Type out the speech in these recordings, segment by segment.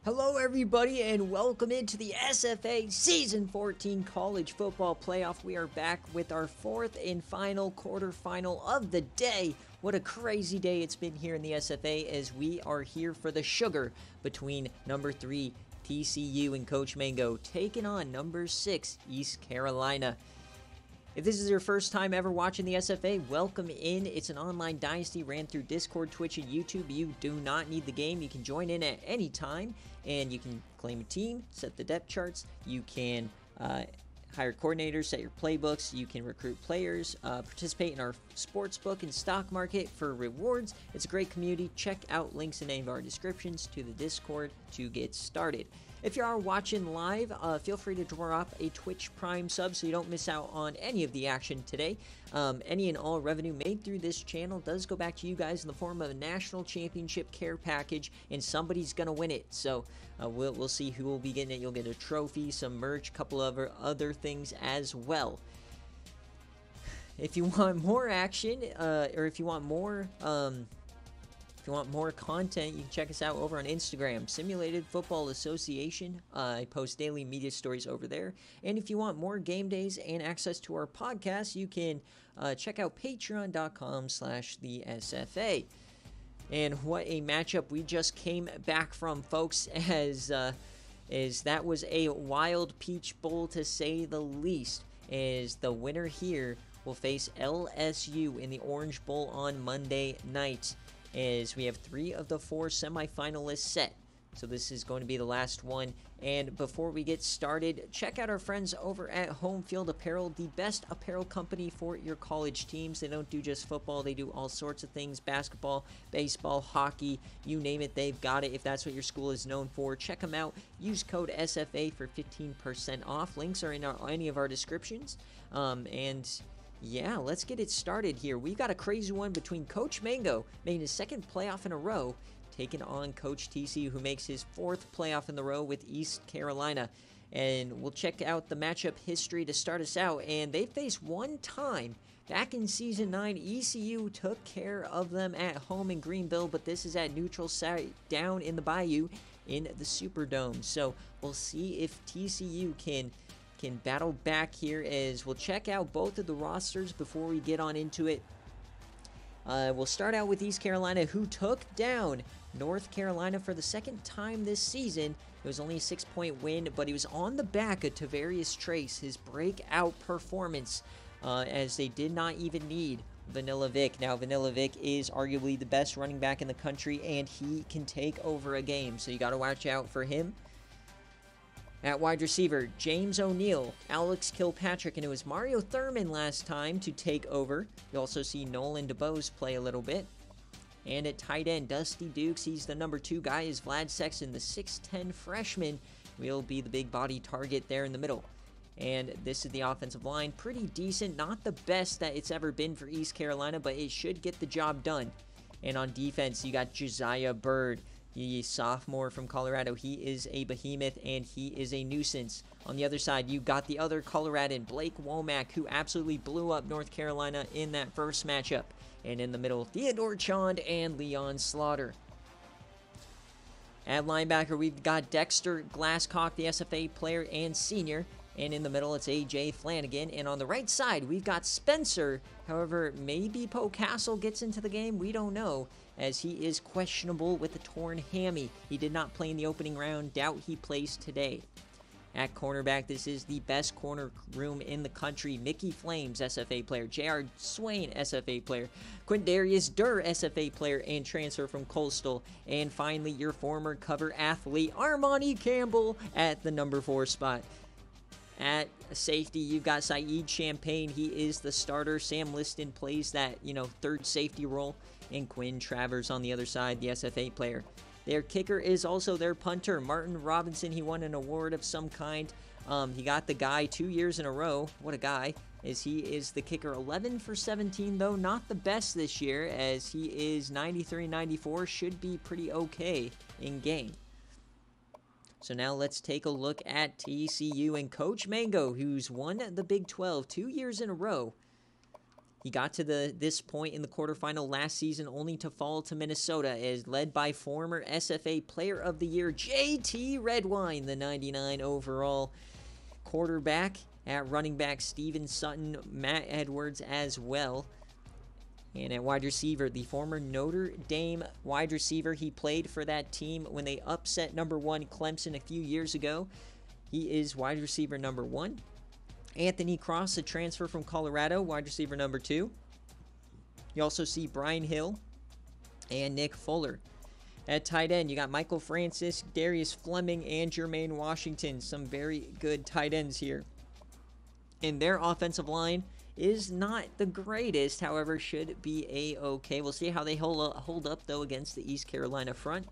Hello, everybody, and welcome into the SFA Season 14 College Football Playoff. We are back with our fourth and final quarterfinal of the day. What a crazy day it's been here in the SFA as we are here for the sugar between number 3 TCU and Coach Mango taking on number 6 East Carolina. If this is your first time ever watching the SFA, welcome in. It's an online dynasty ran through Discord, Twitch, and YouTube. You do not need the game. You can join in at any time, and you can claim a team, set the depth charts. You can hire coordinators, set your playbooks. You can recruit players, participate in our sportsbook and stock market for rewards. It's a great community. Check out links in any of our descriptions to the Discord to get started. If you are watching live, feel free to drop a Twitch Prime sub so you don't miss out on any of the action today. Any and all revenue made through this channel does go back to you guys in the form of a national championship care package, and somebody's going to win it. So we'll see who will be getting it. You'll get a trophy, some merch, a couple of other things as well. If you want more action, or if you want more content, you can check us out over on Instagram, Simulated Football Association. I post daily media stories over there. And if you want more game days and access to our podcast, you can check out patreon.com/the SFA. And what a matchup we just came back from, folks, as that was a wild peach bowl to say the least, as the winner here will face LSU in the Orange Bowl on Monday night. As we have 3 of the 4 semifinalists set. So this is going to be the last one. And before we get started, check out our friends over at Home Field Apparel, the best apparel company for your college teams. They don't do just football. They do all sorts of things: basketball, baseball, hockey, you name it, they've got it. If that's what your school is known for, check them out. Use code SFA for 15% off. Links are in any of our descriptions. Yeah, let's get it started here. We've got a crazy one between Coach Mango, making his 2nd playoff in a row, taking on Coach TCU, who makes his 4th playoff in the row with East Carolina. And we'll check out the matchup history to start us out. And they faced one time back in Season 9. ECU took care of them at home in Greenville, but this is at neutral site down in the Bayou in the Superdome. So we'll see if TCU can battle back here, as we'll check out both of the rosters before we get on into it. We'll start out with East Carolina, who took down North Carolina for the 2nd time this season. It was only a 6-point win, but he was on the back of Tavarius Trace, his breakout performance, as they did not even need Vanilla Vic. Now, Vanilla Vic is arguably the best running back in the country, and he can take over a game, so you got to watch out for him. At wide receiver, James O'Neal, Alex Kilpatrick, and it was Mario Thurman last time to take over. You also see Nolan DeBose play a little bit. And at tight end, Dusty Dukes, he's the number 2 guy, is Vlad Sexton, the 6'10 freshman, will be the big body target there in the middle. And this is the offensive line. Pretty decent, not the best that it's ever been for East Carolina, but it should get the job done. And on defense, you got Josiah Byrd, the sophomore from Colorado. He is a behemoth, and he is a nuisance. On the other side, you got the other Coloradan, Blake Womack, who absolutely blew up North Carolina in that first matchup. And in the middle, Theodore Chond and Leon Slaughter. At linebacker, we've got Dexter Glasscock, the SFA player and senior. And in the middle, it's A.J. Flanagan. And on the right side, we've got Spencer. However, maybe Poe Castle gets into the game. We don't know, as he is questionable with a torn hammy. He did not play in the opening round. Doubt he plays today. At cornerback, this is the best corner room in the country. Mickey Flames, SFA player. J.R. Swain, SFA player. Quindarius Durr, SFA player and transfer from Coastal. And finally, your former cover athlete, Armani Campbell, at the number 4 spot. At safety, you've got Saeed Champagne. He is the starter. Sam Liston plays that, 3rd safety role. And Quinn Travers on the other side, the SFA player. Their kicker is also their punter, Martin Robinson. He won an award of some kind. He got the guy 2 years in a row. What a guy. As he is the kicker. 11 for 17, though. Not the best this year, as he is 93-94. Should be pretty okay in game. So now let's take a look at TCU and Coach Mango, who's won the Big 12 2 years in a row. He got to this point in the quarterfinal last season only to fall to Minnesota, as led by former SFA Player of the Year JT Redwine, the 99 overall quarterback. At running back, Steven Sutton, Matt Edwards as well. And at wide receiver, the former Notre Dame wide receiver. He played for that team when they upset number 1 Clemson a few years ago. He is wide receiver number 1. Anthony Cross, a transfer from Colorado, wide receiver number 2. You also see Brian Hill and Nick Fuller. At tight end, you got Michael Francis, Darius Fleming, and Jermaine Washington. Some very good tight ends here. And their offensive line is not the greatest, however, should be a-okay. We'll see how they hold up, though, against the East Carolina front.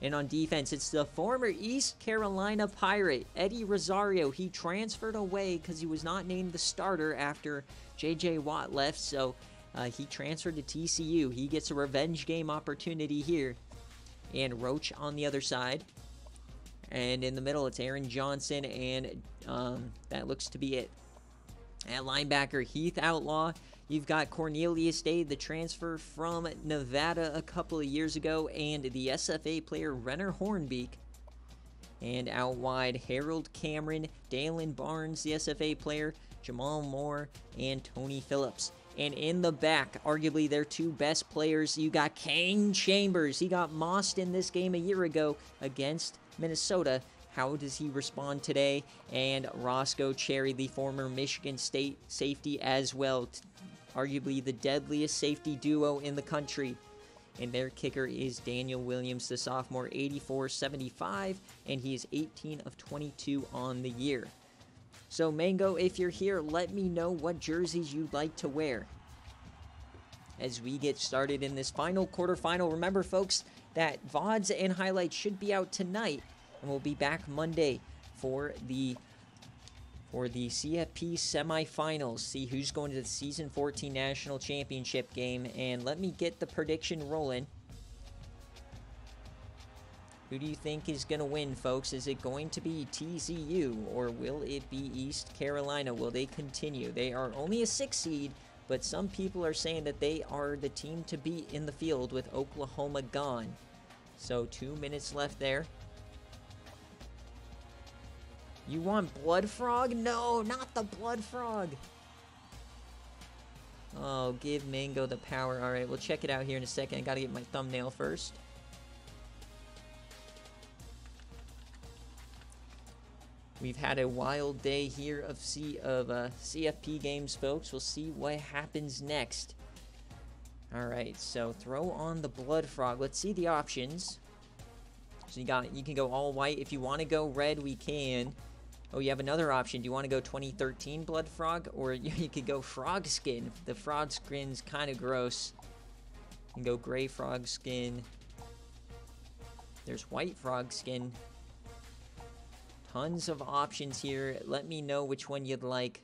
And on defense, it's the former East Carolina Pirate, Eddie Rosario. He transferred away because he was not named the starter after J.J. Watt left, so he transferred to TCU. He gets a revenge game opportunity here. And Roach on the other side. And in the middle, it's Aaron Johnson, and that looks to be it. At linebacker, Heath Outlaw. You've got Cornelius Day, the transfer from Nevada a couple of years ago, and the SFA player Renner Hornbeak. And out wide, Harold Cameron, Dalen Barnes, the SFA player, Jamal Moore, and Tony Phillips. And in the back, arguably their 2 best players, you got Kane Chambers. He got mossed in this game a year ago against Minnesota. How does he respond today? And Roscoe Cherry, the former Michigan State safety as well. Arguably the deadliest safety duo in the country. And their kicker is Daniel Williams, the sophomore, 84-75, and he is 18 of 22 on the year. So, Mango, if you're here, let me know what jerseys you'd like to wear as we get started in this final quarterfinal. Remember, folks, that VODs and highlights should be out tonight. And we'll be back Monday for the CFP semifinals. See who's going to the Season 14 National Championship game. And let me get the prediction rolling. Who do you think is going to win, folks? Is it going to be TCU or will it be East Carolina? Will they continue? They are only a 6 seed, but some people are saying that they are the team to beat in the field with Oklahoma gone. So 2 minutes left there. You want Blood Frog? No, not the Blood Frog. Oh, give Mango the power. All right, we'll check it out here in a second. I got to get my thumbnail first. We've had a wild day here of CFP games, folks. We'll see what happens next. All right, so throw on the Blood Frog. Let's see the options. So you can go all white. If you want to go red, we can. Oh, you have another option. Do you want to go 2013 Blood Frog? Or you could go frog skin. The frog skin's kind of gross. You can go gray frog skin. There's white frog skin. Tons of options here. Let me know which one you'd like.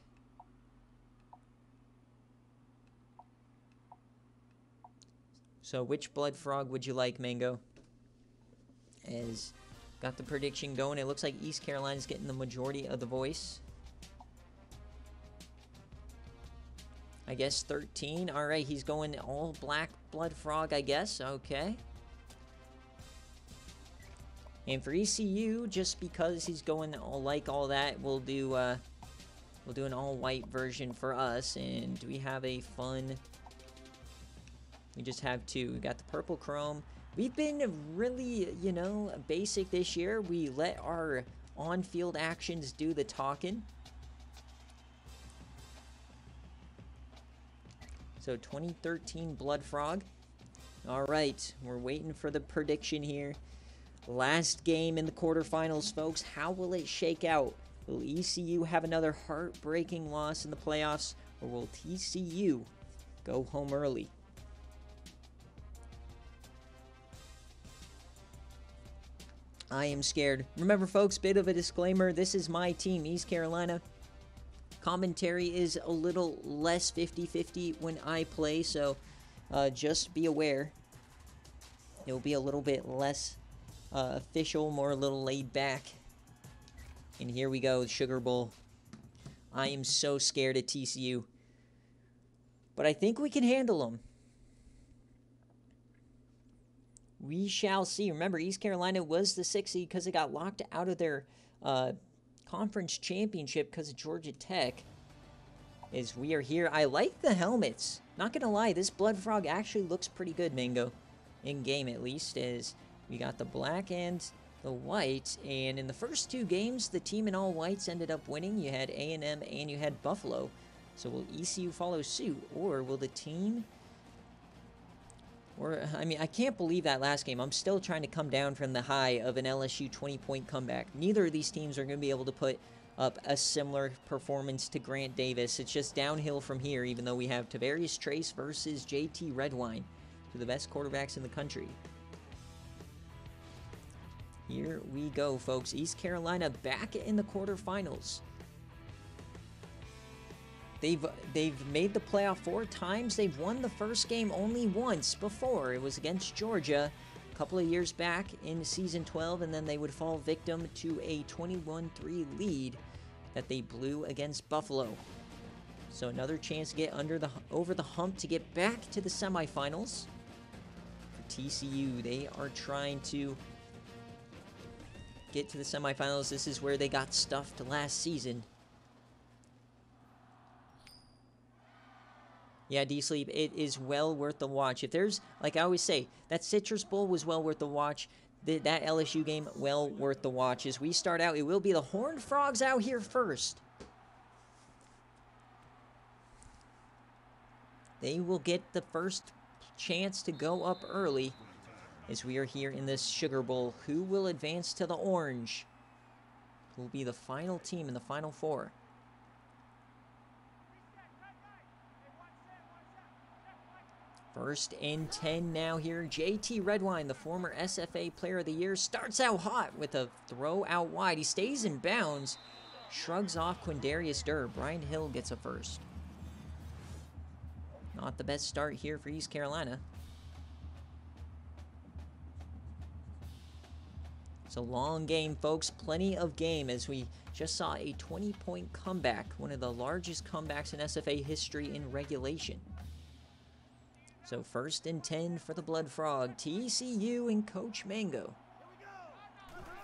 So which Blood Frog would you like, Mango? As got the prediction going. It looks like East Carolina's getting the majority of the voice. I guess 13. All right, he's going all black Blood Frog, I guess. Okay. And for ECU, just because he's going all that, we'll do an all-white version for us. And do we have a fun? We just have 2. We got the purple chrome. We've been really, basic this year. We let our on-field actions do the talking. So 2013 Blood Frog. All right, we're waiting for the prediction here. Last game in the quarterfinals, folks. How will it shake out? Will ECU have another heartbreaking loss in the playoffs, or will TCU go home early? I am scared. Remember, folks, bit of a disclaimer. This is my team, East Carolina. Commentary is a little less 50-50 when I play, so just be aware. It will be a little bit less official, more a little laid back. And here we go, Sugar Bowl. I am so scared at TCU. but I think we can handle them. We shall see. Remember, East Carolina was the 6th seed because it got locked out of their conference championship because of Georgia Tech. As we are here, I like the helmets. Not going to lie, this Blood Frog actually looks pretty good, Mango. In game, at least, as we got the black and the white. And in the first 2 games, the team in all whites ended up winning. You had A&M and you had Buffalo. So will ECU follow suit? Or will the team... I mean, I can't believe that last game. I'm still trying to come down from the high of an LSU 20-point comeback. Neither of these teams are going to be able to put up a similar performance to Grant Davis. It's just downhill from here, even though we have Tavarius Trace versus JT Redwine, two of the best quarterbacks in the country. Here we go, folks. East Carolina back in the quarterfinals. They've made the playoff 4 times. They've won the first game only once before. It was against Georgia a couple of years back in season 12, and then they would fall victim to a 21-3 lead that they blew against Buffalo. So another chance to get over the hump to get back to the semifinals. For TCU, they are trying to get to the semifinals. This is where they got stuffed last season. Yeah, D-Sleep, it is well worth the watch. If there's, like I always say, that Citrus Bowl was well worth the watch. That LSU game, well worth the watch. As we start out, it will be the Horned Frogs out here first. They will get the first chance to go up early as we are here in this Sugar Bowl. Who will advance to the orange? Who will be the final team in the Final Four? First and 10 now here. JT Redwine, the former SFA Player of the Year, starts out hot with a throw out wide. He stays in bounds, shrugs off Quindarius Durr. Brian Hill gets a first. Not the best start here for East Carolina. It's a long game, folks. Plenty of game, as we just saw a 20-point comeback, one of the largest comebacks in SFA history in regulation. So first and 10 for the Blood Frog. TCU and Coach Mango.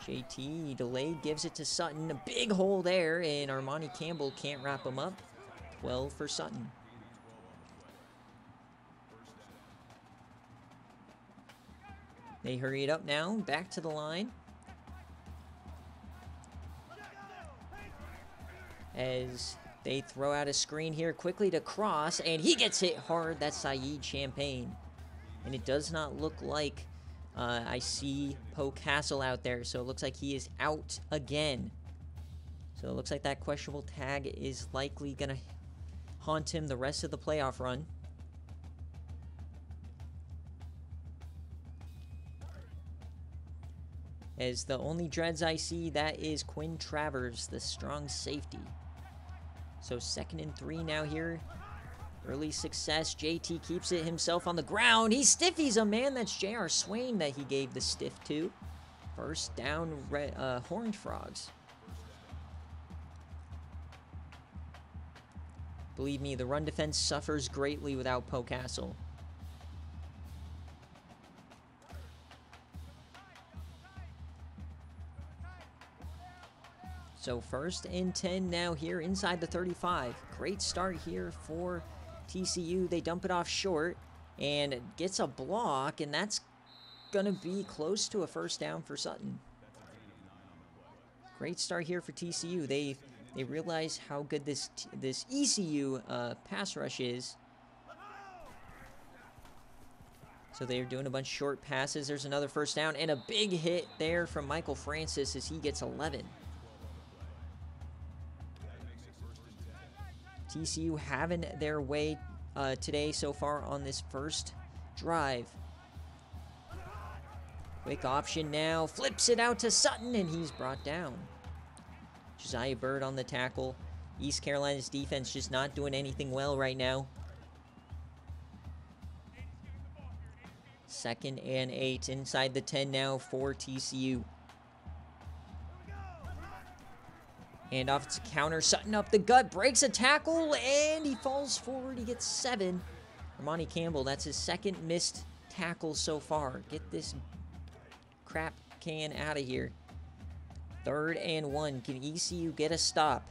JT delayed, gives it to Sutton. A big hole there, and Armani Campbell can't wrap him up. 12 for Sutton. They hurry it up now, back to the line. As they throw out a screen here quickly to Cross, and he gets hit hard. That's Saeed Champagne. And it does not look like I see Poe Castle out there, so it looks like he is out again. So it looks like that questionable tag is likely going to haunt him the rest of the playoff run. As the only dreads I see, that is Quinn Travers, the strong safety. So second and 3 now here. Early success. JT keeps it himself on the ground. He stiffies a man. That's J.R. Swain that he gave the stiff to. First down, Horned Frogs. Believe me, the run defense suffers greatly without Poe Castle. So first and 10 now here inside the 35. Great start here for TCU. They dump it off short and gets a block, and that's going to be close to a first down for Sutton. Great start here for TCU. They realize how good this ECU pass rush is. So they're doing a bunch of short passes. There's another first down and a big hit there from Michael Francis as he gets 11. TCU having their way today so far on this first drive. Quick option now. Flips it out to Sutton, and he's brought down. Josiah Bird on the tackle. East Carolina's defense just not doing anything well right now. Second and 8 inside the 10 now for TCU. And off to counter, Sutton up the gut, breaks a tackle, and he falls forward. He gets 7. Armani Campbell, that's his second missed tackle so far. Get this crap can out of here. 3rd and 1. Can ECU get a stop?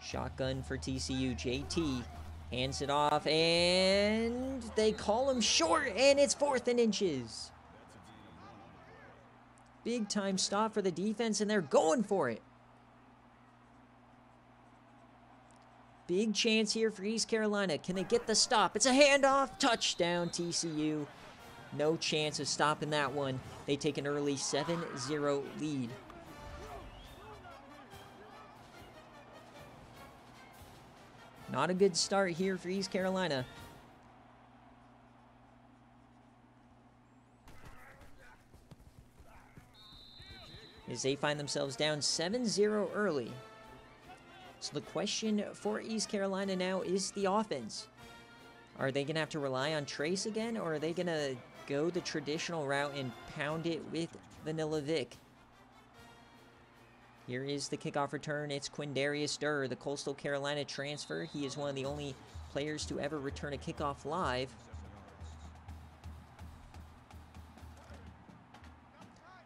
Shotgun for TCU. JT hands it off, and they call him short, and it's 4th and inches. Big time stop for the defense, and they're going for it. Big chance here for East Carolina. Can they get the stop? It's a handoff. Touchdown, TCU. No chance of stopping that one. They take an early 7-0 lead. Not a good start here for East Carolina. As they find themselves down 7-0 early. So the question for East Carolina now is the offense. Are they going to have to rely on Trace again, or are they going to go the traditional route and pound it with Vanilla Vic? Here is the kickoff return. It's Quindarius Durr, the Coastal Carolina transfer. He is one of the only players to ever return a kickoff live.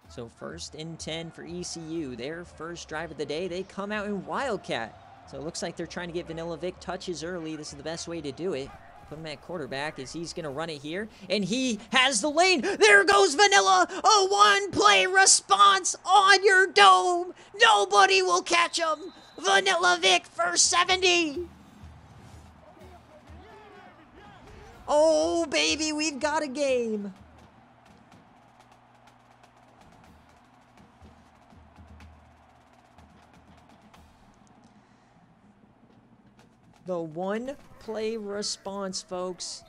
So 1st and 10 for ECU. Their first drive of the day. They come out in Wildcat. So it looks like they're trying to get Vanilla Vic touches early. This is the best way to do it. Put him at quarterback as he's going to run it here. And he has the lane. There goes Vanilla. A one-play response on your dome. Nobody will catch him. Vanilla Vic for 70. Oh, baby, we've got a game. The one-play response, folks.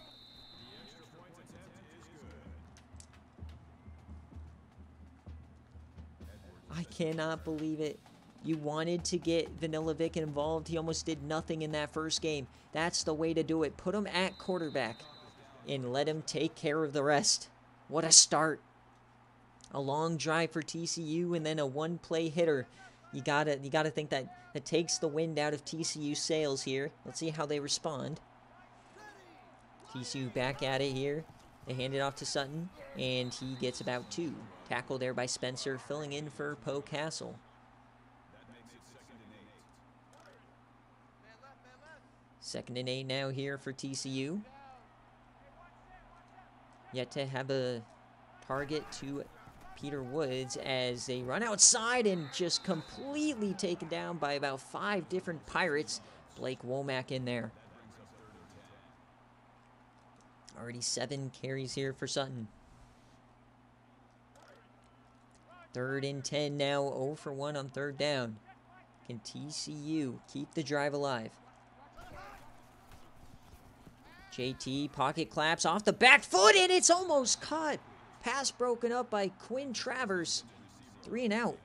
I cannot believe it. You wanted to get Vanilla Vic involved. He almost did nothing in that first game. That's the way to do it. Put him at quarterback and let him take care of the rest. What a start. A long drive for TCU and then a one-play hitter. You gotta think that takes the wind out of TCU's sails here. Let's see how they respond. TCU back at it here. They hand it off to Sutton, and he gets about 2. Tackle there by Spencer, filling in for Poe Castle. 2nd and 8 now here for TCU. Yet to have a target to Peter Woods as they run outside and just completely taken down by about 5 different Pirates. Blake Womack in there. Already 7 carries here for Sutton. 3rd and 10 now, 0 for 1 on 3rd down. Can TCU keep the drive alive? JT pocket claps off the back foot, and it's almost caught. Pass broken up by Quinn Travers. 3 and out.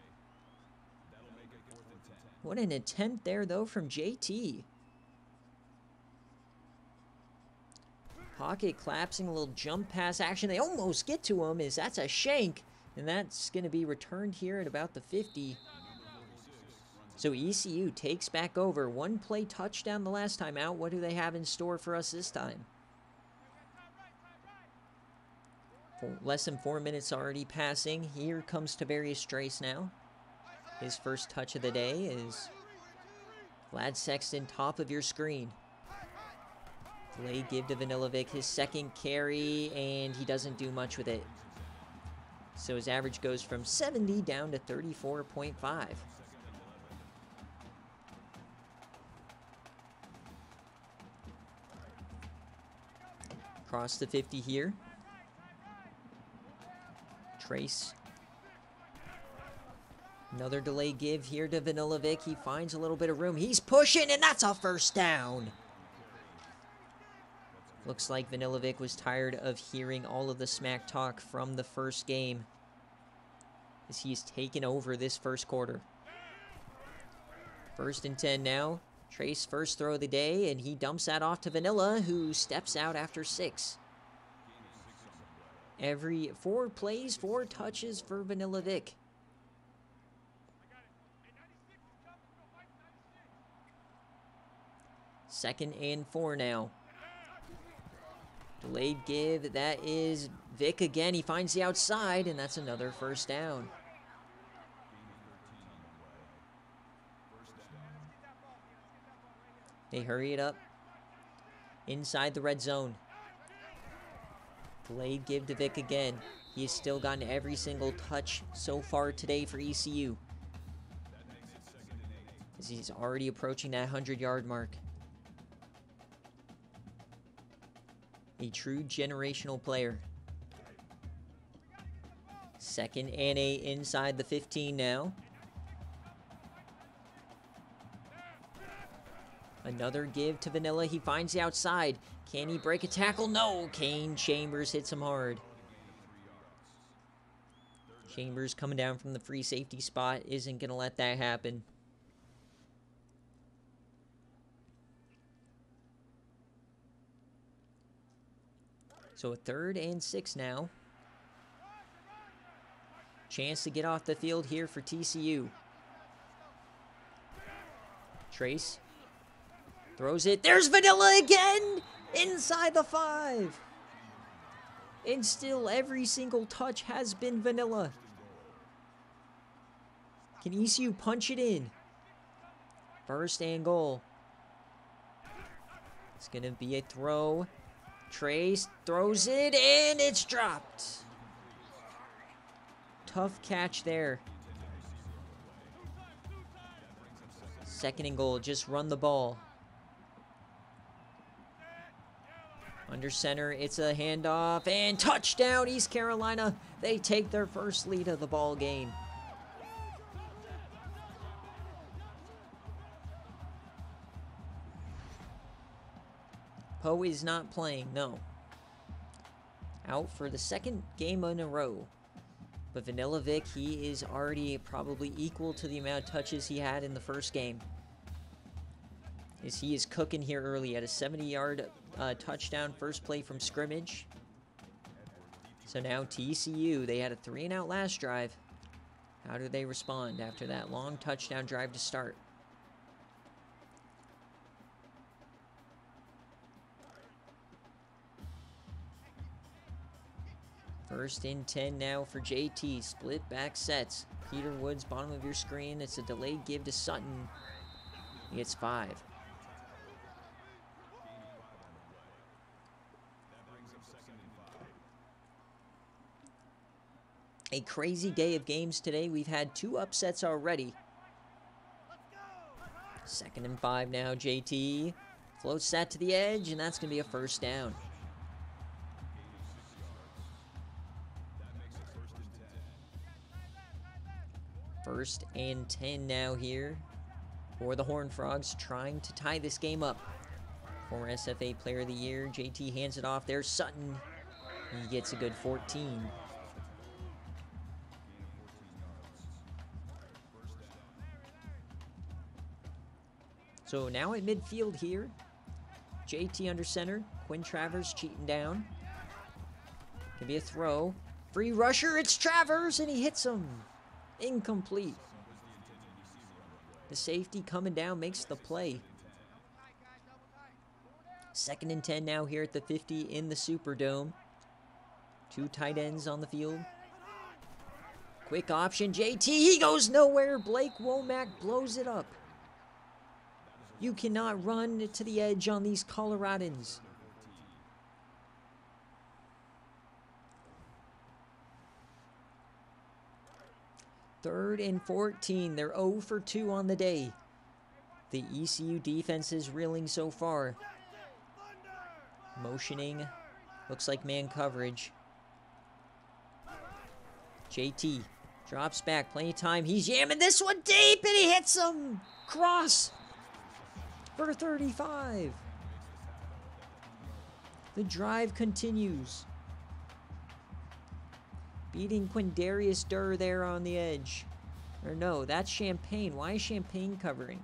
What an attempt there, though, from JT. Pocket collapsing, a little jump pass action. They almost get to him, as that's a shank. And that's going to be returned here at about the 50. So ECU takes back over. 1-play touchdown the last time out. What do they have in store for us this time? Less than 4 minutes already passing. Here comes Tavarius Trace now. His first touch of the day is Vlad Sexton, top of your screen. Delay give to Vanilla Vic, his 2nd carry, and he doesn't do much with it. So his average goes from 70 down to 34.5. Across the 50 here. Trace. Another delay give here to Vanilla Vic. He finds a little bit of room. He's pushing, and that's a first down. Looks like Vanilla Vic was tired of hearing all of the smack talk from the first game, as he's taken over this first quarter. 1st and 10 now. Trace first throw of the day, and he dumps that off to Vanilla, who steps out after 6. Every 4 plays, 4 touches for Vanilla Vic. 2nd and 4 now. Delayed give. That is Vic again. He finds the outside, and that's another first down. They hurry it up. Inside the red zone. Delayed give to Vic again. He has still gotten every single touch so far today for ECU, as he's already approaching that 100-yard mark. A true generational player. 2nd and 8 inside the 15 now. Another give to Vanilla. He finds the outside. Can he break a tackle? No. Kane Chambers hits him hard. Chambers coming down from the free safety spot isn't going to let that happen. So a 3rd and 6 now. Chance to get off the field here for TCU. Trace throws it. There's Vanilla again! Inside the 5. And still every single touch has been Vanilla. Can ECU punch it in? 1st and goal. It's going to be a throw. Trace throws it, and it's dropped. Tough catch there. 2nd and goal. Just run the ball. Under center, it's a handoff, and touchdown, East Carolina. They take their first lead of the ball game. Poe is not playing, no. Out for the 2nd game in a row. But Vanilla Vic, he is already probably equal to the amount of touches he had in the first game. As he is cooking here early at a 70-yard touchdown first play from scrimmage. So now TCU, they had a 3-and-out last drive. How do they respond after that long touchdown drive to start? First and 10 now for JT. Split back sets. Peter Woods, bottom of your screen. It's a delayed give to Sutton. He gets 5. A crazy day of games today. We've had 2 upsets already. 2nd and 5 now. JT floats that to the edge, and that's going to be a first down. First and 10 now here for the Horned Frogs, trying to tie this game up. Former SFA Player of the Year. JT hands it off. There's Sutton. He gets a good 14. So now at midfield here, JT under center. Quinn Travers cheating down. Can be a throw. Free rusher, it's Travers, and he hits him. Incomplete. The safety coming down makes the play. 2nd and 10 now here at the 50 in the Superdome. 2 tight ends on the field. Quick option, JT, he goes nowhere. Blake Womack blows it up. You cannot run to the edge on these Coloradans. Third and 14. They're 0 for 2 on the day. The ECU defense is reeling so far. Motioning. Looks like man coverage. JT drops back. Plenty of time. He's jamming this one deep, and he hits him. Cross for 35. The drive continues. Beating Quindarius Durr there on the edge. Or no, that's Champagne. Why is Champagne covering?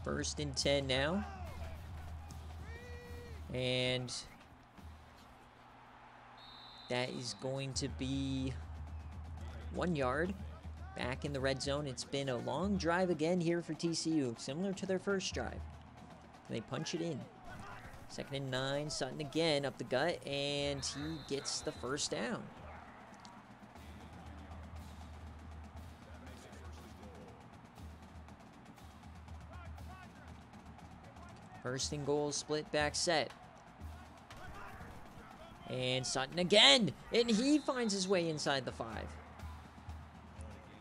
First and 10 now. That is going to be 1 yard. Back in the red zone. It's been a long drive again here for TCU, similar to their first drive. They punch it in. 2nd and 9. Sutton again up the gut, and he gets the first down. First and goal, split back set. And Sutton again, and he finds his way inside the 5.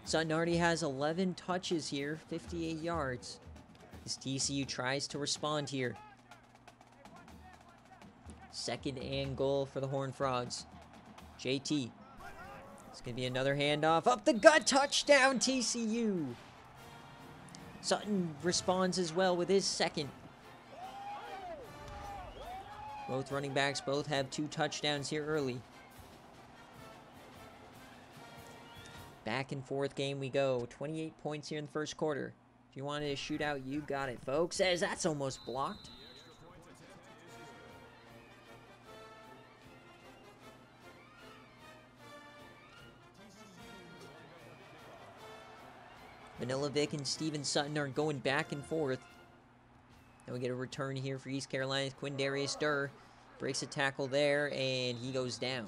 Sutton already has 11 touches here, 58 yards. As TCU tries to respond here. 2nd and goal for the Horned Frogs. JT. It's going to be another handoff. Up the gut, touchdown TCU. Sutton responds as well with his 2nd. Both running backs both have 2 touchdowns here early. Back and forth game we go. 28 points here in the first quarter. If you wanted a shootout, you got it, folks. As that's almost blocked. Vanilla Vic and Steven Sutton are going back and forth. Now we get a return here for East Carolina. Quindarius Durr breaks a tackle there, and he goes down.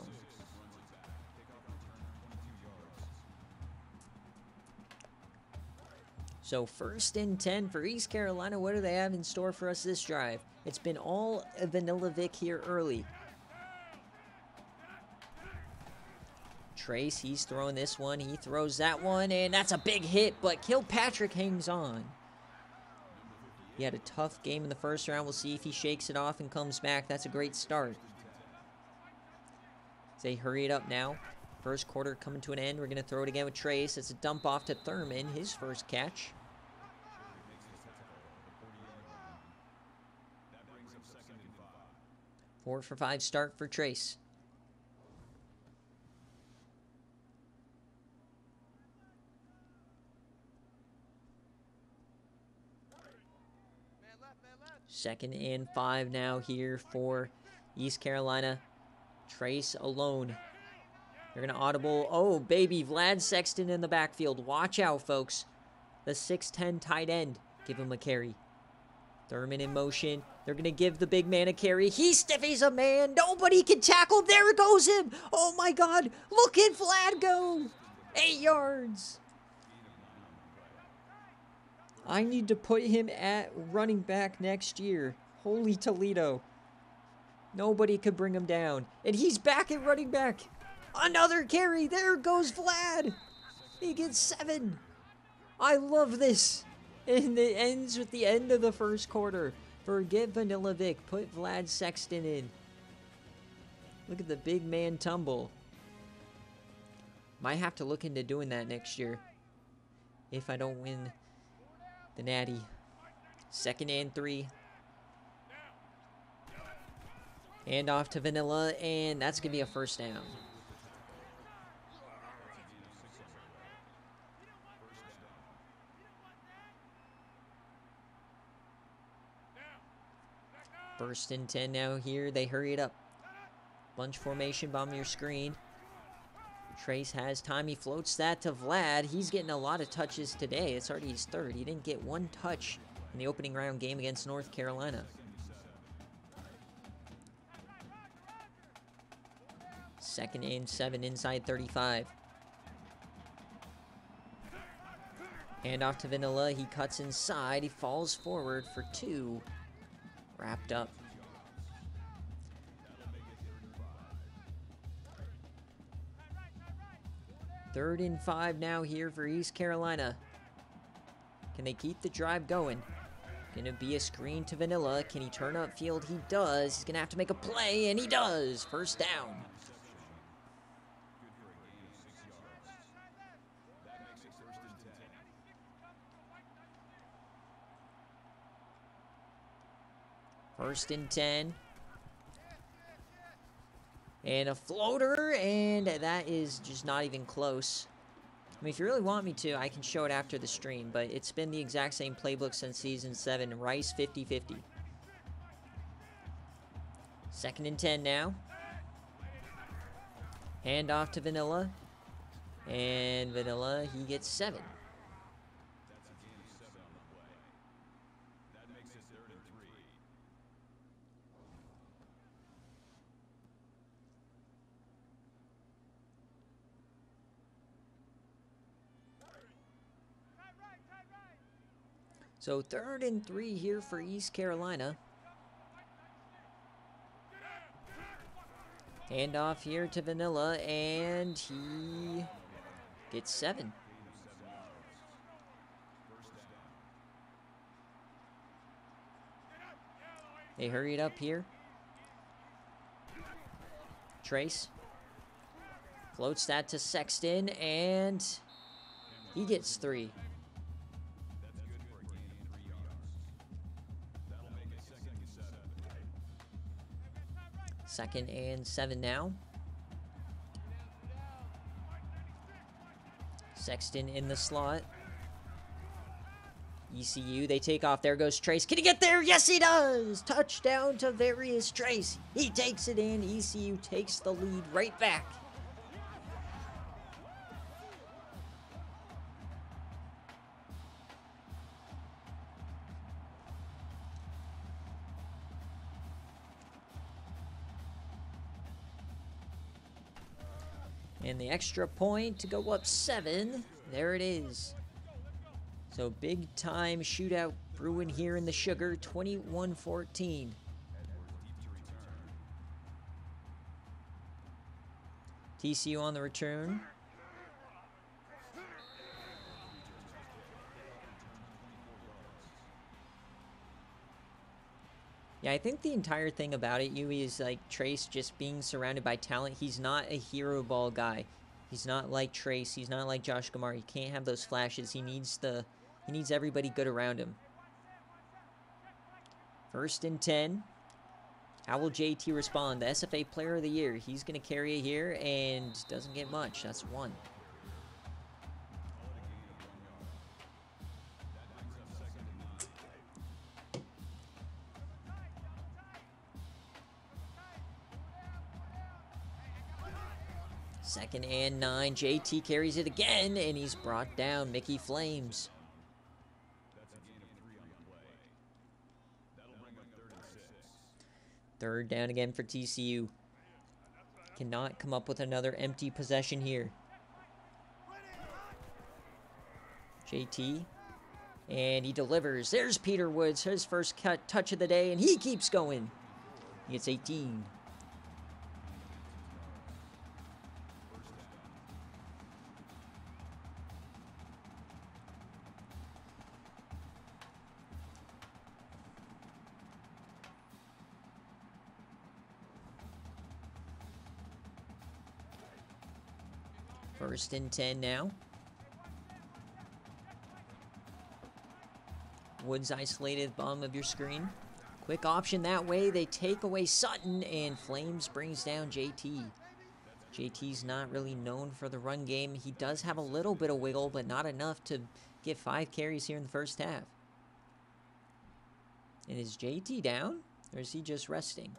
So 1st and 10 for East Carolina. What do they have in store for us this drive? It's been all Vanilla Vic here early. Trace, he's throwing this one. He throws that one, and that's a big hit, but Kilpatrick hangs on. He had a tough game in the first round. We'll see if he shakes it off and comes back. That's a great start. They hurry it up now. First quarter coming to an end. We're going to throw it again with Trace. It's a dump off to Thurman, his first catch. Four for 5 start for Trace. Second and 5 now here for East Carolina. Trace alone. They're going to audible. Oh, baby, Vlad Sexton in the backfield. Watch out, folks. The 6'10 tight end. Give him a carry. Thurman in motion. They're going to give the big man a carry. He stiffies a man. Nobody can tackle. There goes him. Oh, my God. Look at Vlad go. 8 yards. I need to put him at running back next year. Holy Toledo. Nobody could bring him down. And he's back at running back. Another carry. There goes Vlad. He gets 7. I love this. And it ends with the end of the first quarter. Forget Vanilla Vic. Put Vlad Sexton in. Look at the big man tumble. Might have to look into doing that next year. If I don't win the Natty. 2nd and 3. Hand off to Vanilla, and that's going to be a first down. First and 10 now here. They hurry it up. Bunch formation, bomb your screen. Trace has time. He floats that to Vlad. He's getting a lot of touches today. It's already his 3rd. He didn't get 1 touch in the opening round game against North Carolina. 2nd and 7 inside 35. Hand off to Vanilla. He cuts inside. He falls forward for 2. Wrapped up. Third and 5 now here for East Carolina. Can they keep the drive going? Gonna be a screen to Vanilla. Can he turn upfield? He does. He's gonna have to make a play, and he does. First down. First and 10. And a floater, and that is just not even close. I mean, if you really want me to, I can show it after the stream, but it's been the exact same playbook since Season 7. Rice 50-50. 2nd and 10 now. Hand off to Vanilla. And Vanilla, he gets 7. So 3rd and 3 here for East Carolina. Hand off here to Vanilla, and he gets 7. They hurry it up here. Trace floats that to Sexton, and he gets 3. 2nd and 7 now. Sexton in the slot. ECU, they take off. There goes Trace. Can he get there? Yes, he does! Touchdown to Various Trace. He takes it in. ECU takes the lead right back. And the extra point to go up 7. There it is. So big time shootout brewing here in the Sugar, 21-14. TCU on the return. Yeah, I think the entire thing about it, Yui, is like Trace just being surrounded by talent. He's not a hero ball guy. He's not like Trace. He's not like Josh Gamar. He can't have those flashes. He needs everybody good around him. 1st and 10. How will JT respond? The SFA Player of the Year. He's going to carry it here and doesn't get much. That's 1. Second and 9. JT carries it again, and he's brought down. Mickey Flames. Third down again for TCU. Cannot come up with another empty possession here. JT. And he delivers. There's Peter Woods, his first touch of the day, and he keeps going. He gets 18. First and 10 now. Woods isolated bottom of your screen. Quick option that way. They take away Sutton, and Flames brings down JT. JT's not really known for the run game. He does have a little bit of wiggle, but not enough to get 5 carries here in the first half. And is JT down, or is he just resting?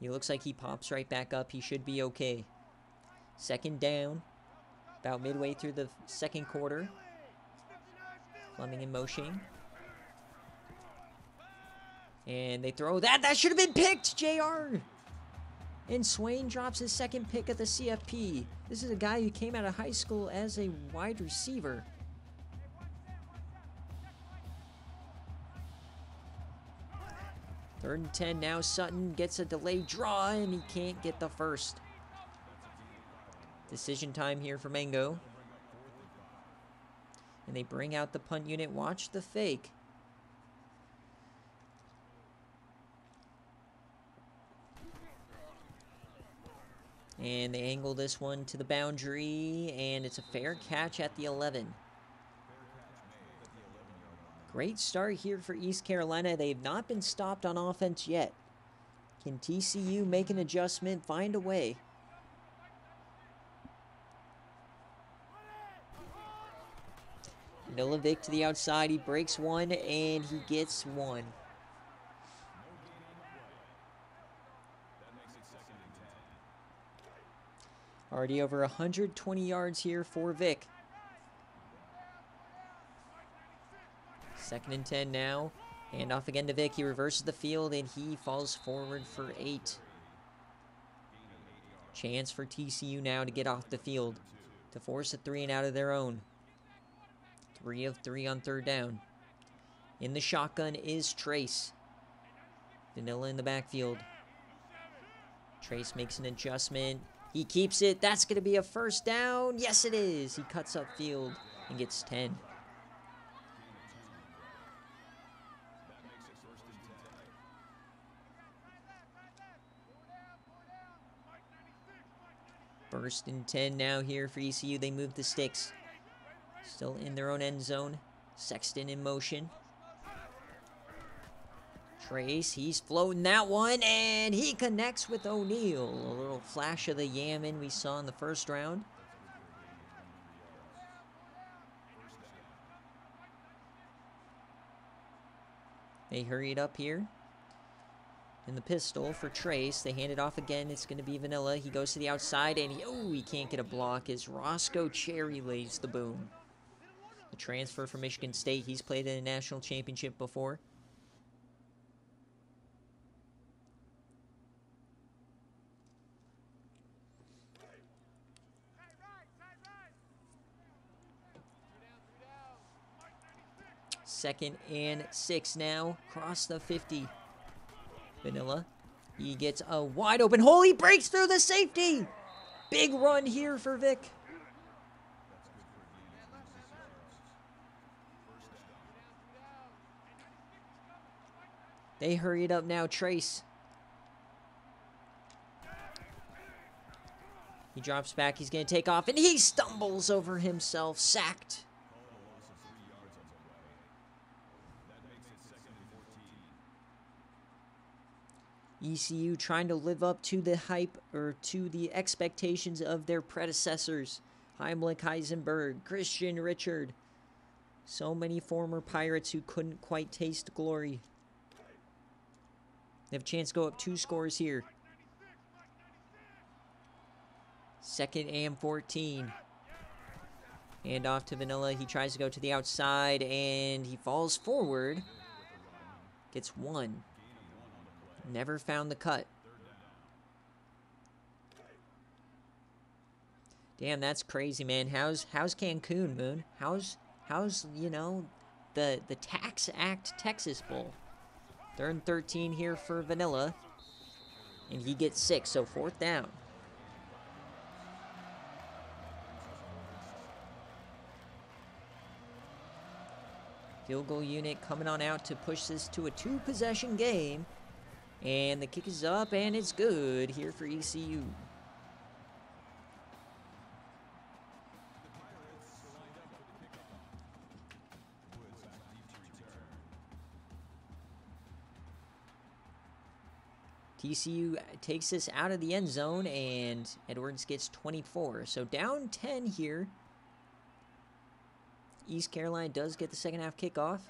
He looks like he pops right back up. He should be okay. 2nd down, about midway through the 2nd quarter. Fleming in motion. And they throw that. That should have been picked, JR. And Swain drops his 2nd pick at the CFP. This is a guy who came out of high school as a wide receiver. Third and 10 now. Sutton gets a delayed draw, and he can't get the first. Decision time here for Mango. And they bring out the punt unit. Watch the fake. And they angle this one to the boundary, and it's a fair catch at the 11. Great start here for East Carolina. They've not been stopped on offense yet. Can TCU make an adjustment, find a way? Milovic to the outside. He breaks one, and he gets 1. Already over 120 yards here for Vic. 2nd and 10 now. Hand off again to Vic. He reverses the field and he falls forward for 8. Chance for TCU now to get off the field to force a 3 and out of their own. 3 of 3 on 3rd down. In the shotgun is Trace. Vanilla in the backfield. Trace makes an adjustment. He keeps it. That's going to be a 1st down. Yes, it is. He cuts up field and gets 10. First and 10 now here for ECU. They move the sticks. Still in their own end zone. Sexton in motion. Trace, he's floating that one, and he connects with O'Neal. A little flash of the yamming we saw in the 1st round. They hurry it up here. In the pistol for Trace. They hand it off again. It's going to be Vanilla. He goes to the outside, and he can't get a block as Roscoe Cherry lays the boom. The transfer from Michigan State. He's played in a national championship before. Second and 6 now. Cross the 50. Vanilla. He gets a wide open hole. He breaks through the safety. Big run here for Vic. They hurry it up now. Trace. He drops back. He's going to take off, and he stumbles over himself. Sacked. ECU trying to live up to the hype or to the expectations of their predecessors. Heimlich, Heisenberg, Christian Richard. So many former Pirates who couldn't quite taste glory. They have a chance to go up 2 scores here. 2nd and 14. Hand off to Vanilla. He tries to go to the outside and he falls forward. Gets 1. Never found the cut. Damn, that's crazy, man. How's Cancun, Moon? How's you know, the Tax Act Texas Bowl? 3rd and 13 here for Vanilla. And he gets 6, so 4th down. Field goal unit coming on out to push this to a 2-possession game. And the kick is up, and it's good here for ECU. TCU takes this out of the end zone, and Edwards gets 24. So down 10 here. East Carolina does get the 2nd half kickoff.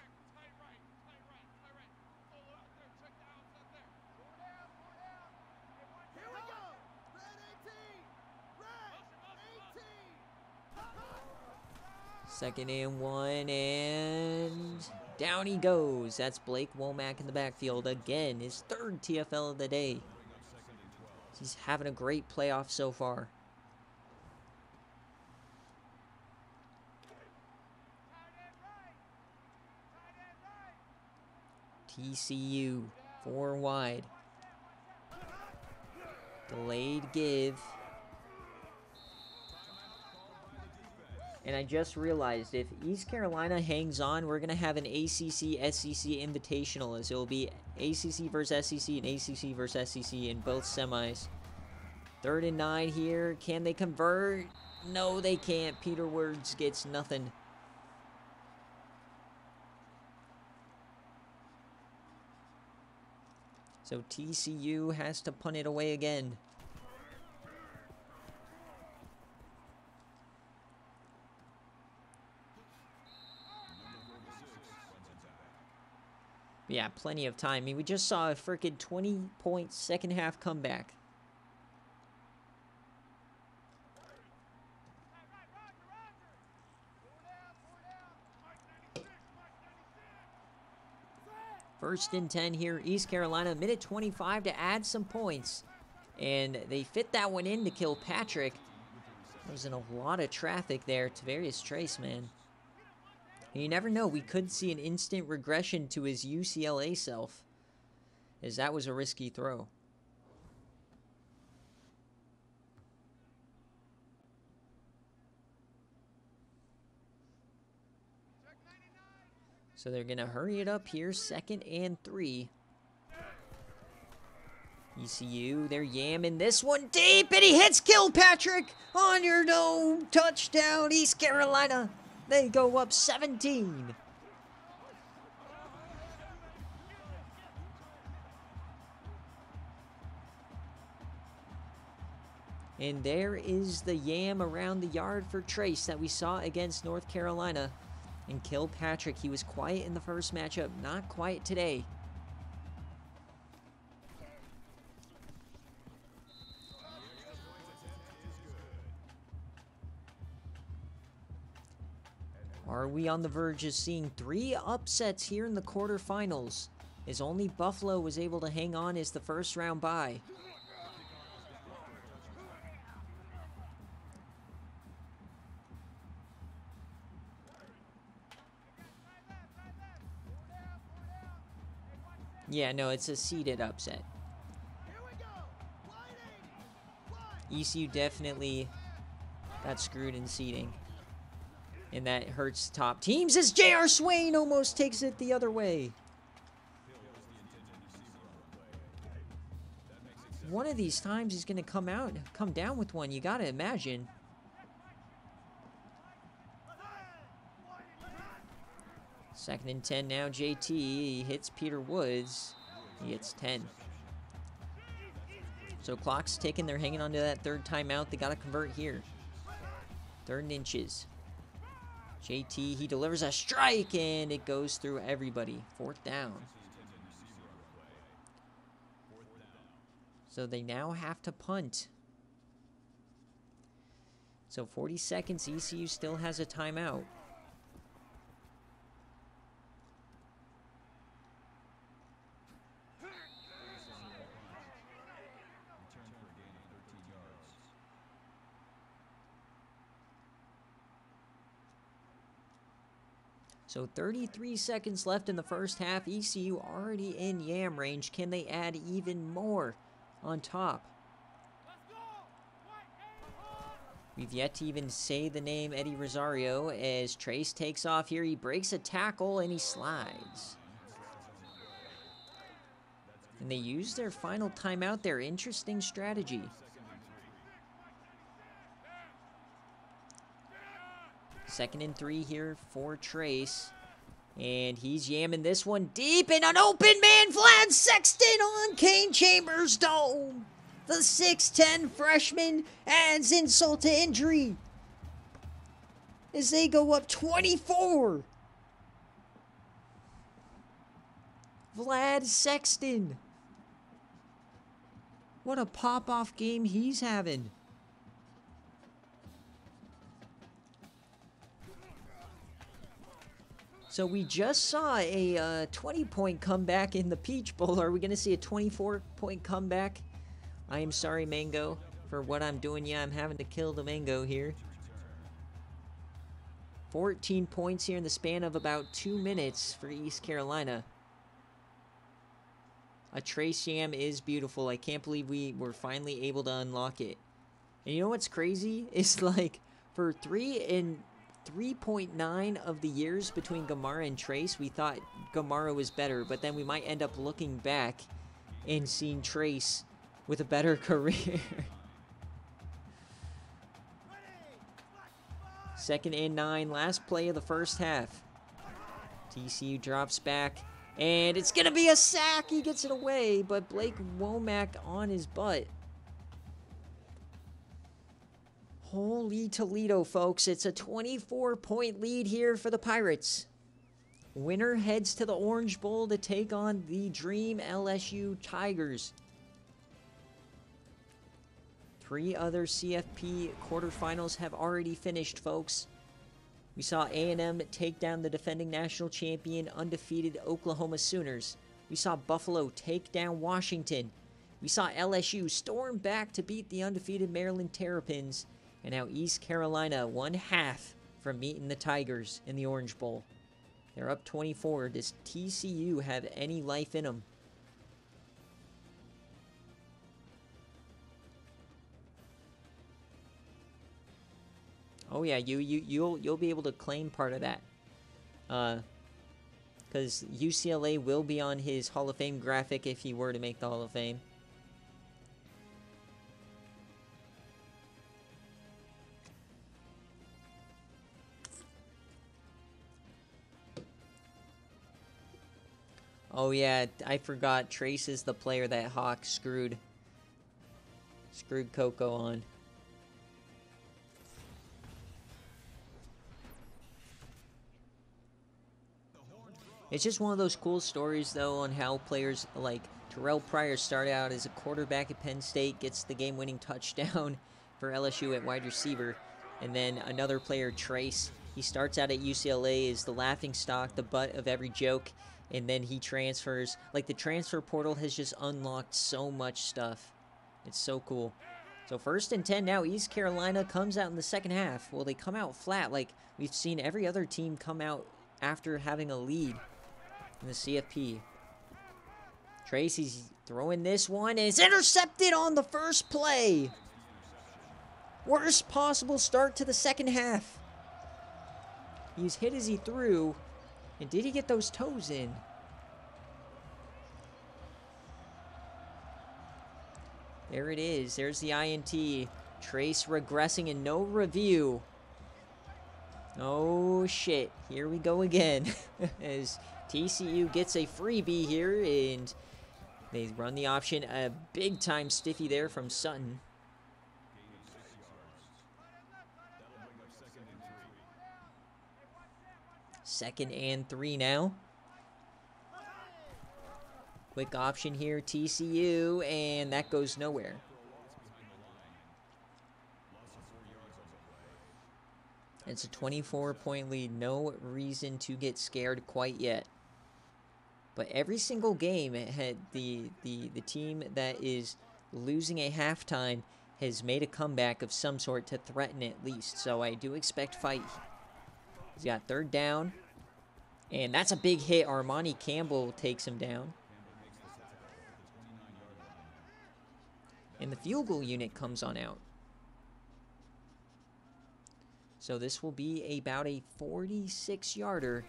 Second and 1, and down he goes. That's Blake Womack in the backfield again. His 3rd TFL of the day. He's having a great playoff so far. TCU 4 wide. Delayed give. And I just realized if East Carolina hangs on, we're going to have an ACC-SEC invitational, as it will be ACC versus SEC and ACC versus SEC in both semis. 3rd and 9 here. Can they convert? No, they can't. Peter Words gets nothing. So TCU has to punt it away again. Yeah, plenty of time. I mean, we just saw a freaking 20-point 2nd half comeback. First and 10 here, East Carolina, minute 25 to add some points. And they fit that one in to kill Patrick. There was a lot of traffic there. Tavarius Trace, man. And you never know, we could see an instant regression to his UCLA self, as that was a risky throw. So they're going to hurry it up here, 2nd and 3. ECU, they're yamming this one deep, and he hits Kilpatrick on your dome. Touchdown, East Carolina. They go up 17. And there is the yam around the yard for Trace that we saw against North Carolina. And Kilpatrick, he was quiet in the first matchup, not quiet today. Are we on the verge of seeing 3 upsets here in the quarterfinals, as only Buffalo was able to hang on as the first round bye? Yeah, no, it's a seeded upset. ECU definitely got screwed in seeding. And that hurts top teams as J.R. Swain almost takes it the other way. One of these times he's going to come down with one. You got to imagine. Second and 10 now, JT. He hits Peter Woods. He hits 10. So clock's ticking. They're hanging on to that third timeout. They got to convert here. 3rd and inches. JT, he delivers a strike, and it goes through everybody. 4th down. So they now have to punt. So 40 seconds, ECU still has a timeout. So 33 seconds left in the first half. ECU already in yam range. Can they add even more on top? We've yet to even say the name Eddie Rosario as Trace takes off here. He breaks a tackle and he slides. And they use their final timeout there. Interesting strategy. Second and 3 here for Trace. And he's yamming this one deep, and an open man, Vlad Sexton on Kane Chambers' dome. The 6'10 freshman adds insult to injury as they go up 24. Vlad Sexton. What a pop-off game he's having. So we just saw a 20-point comeback in the Peach Bowl. Are we going to see a 24-point comeback? I am sorry, Mango, for what I'm doing. Yeah, I'm having to kill the Mango here. 14 points here in the span of about 2 minutes for East Carolina. A Trace Yam is beautiful. I can't believe we were finally able to unlock it. And you know what's crazy? It's like for 3.9 of the years between Gamara and Trace, we thought Gamara was better, but then we might end up looking back and seeing Trace with a better career. 2nd and 9, last play of the first half. TCU drops back, and it's going to be a sack. He gets it away, but Blake Womack on his butt. Holy Toledo, folks. It's a 24-point lead here for the Pirates. Winner heads to the Orange Bowl to take on the Dream LSU Tigers. 3 other CFP quarterfinals have already finished, folks. We saw A&M take down the defending national champion, undefeated Oklahoma Sooners We saw Buffalo take down Washington. We saw LSU storm back to beat the undefeated Maryland Terrapins. And now East Carolina 1/2 from meeting the Tigers in the Orange Bowl. They're up 24. Does TCU have any life in them? Oh yeah, you'll be able to claim part of that. Because UCLA will be on his Hall of Fame graphic if he were to make the Hall of Fame. Oh yeah, I forgot. Trace is the player that Hawk screwed Coco on. It's just one of those cool stories, though, on how players like Terrell Pryor started out as a quarterback at Penn State, gets the game-winning touchdown for LSU at wide receiver, and then another player, Trace, he starts out at UCLA as the laughingstock, the butt of every joke, and then he transfers. Like, the transfer portal has just unlocked so much stuff. It's so cool. So 1st and 10 now. East Carolina comes out in the second half. Well, they come out flat. Like, we've seen every other team come out after having a lead in the CFP. Tracy's throwing this one, and it's intercepted on the first play. Worst possible start to the second half. He's hit as he threw, and did he get those toes in? There it is. There's the INT. Trace regressing and no review. Oh, shit. Here we go again. As TCU gets a freebie here, and they run the option. A big-time stiffy there from Sutton. Second and 3 now. Quick option here, TCU, and that goes nowhere. It's a 24-point lead. No reason to get scared quite yet. But every single game, it had the team that is losing at halftime has made a comeback of some sort to threaten at least. So I do expect fight. He's got 3rd down. And that's a big hit. Armani Campbell takes him down. And the field goal unit comes on out. So this will be about a 46-yarder.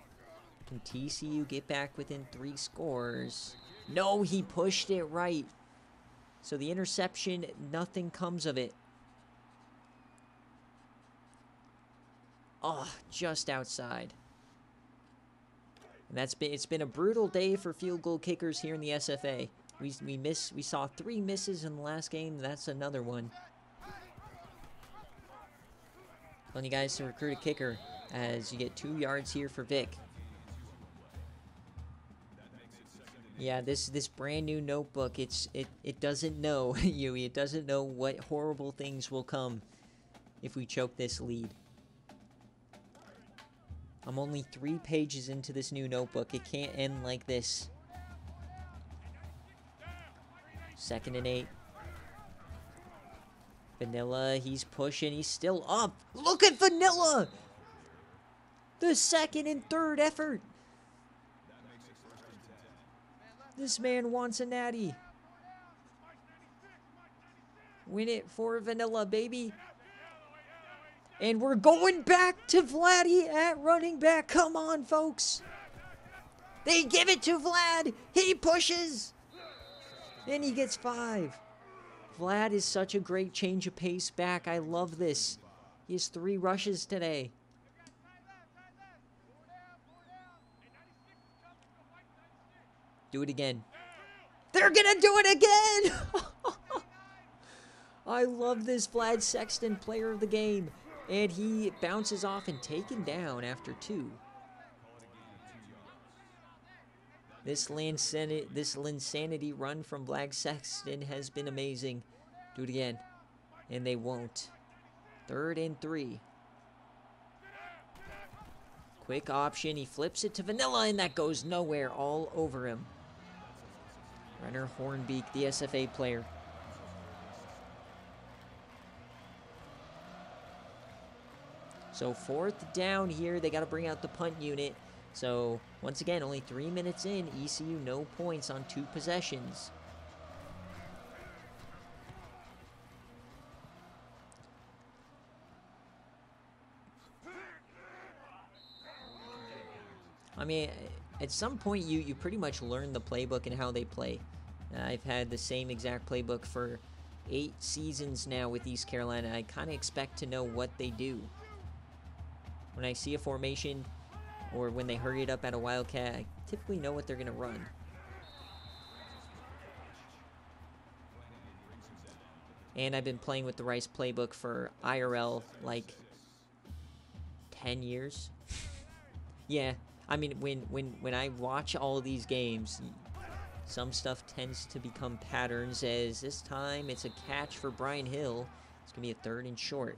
Can TCU get back within 3 scores? No, he pushed it right. So the interception, nothing comes of it. Oh, just outside. And it's been a brutal day for field goal kickers here in the SFA. We saw 3 misses in the last game. That's another one. Telling you guys to recruit a kicker as you get 2 yards here for Vic. Yeah, this brand new notebook, it doesn't know Yui. It doesn't know what horrible things will come if we choke this lead. I'm only 3 pages into this new notebook. It can't end like this. 2nd and 8. Vanilla, he's pushing. He's still up. Look at Vanilla! The 2nd and 3rd effort. This man wants a natty. Win it for Vanilla, baby. And we're going back to Vladdy at running back. Come on, folks. They give it to Vlad. He pushes. And he gets 5. Vlad is such a great change of pace back. I love this. He has 3 rushes today. Do it again. They're gonna do it again! I love this Vlad Sexton, player of the game. And he bounces off and taken down after 2. This Linsanity run from Vlad Sexton has been amazing. Do it again. And they won't. 3rd and 3. Quick option. He flips it to Vanilla, and that goes nowhere, all over him. Renner Hornbeek, the SFA player. So 4th down here. They got to bring out the punt unit. So once again, only 3 minutes in. ECU no points on 2 possessions. I mean, at some point, you pretty much learn the playbook and how they play. I've had the same exact playbook for 8 seasons now with East Carolina. I kind of expect to know what they do. When I see a formation or when they hurry it up at a Wildcat, I typically know what they're going to run. And I've been playing with the Rice playbook for IRL like 10 years. Yeah, I mean, when I watch all of these games, some stuff tends to become patterns, as this time it's a catch for Brian Hill. It's going to be a 3rd and short.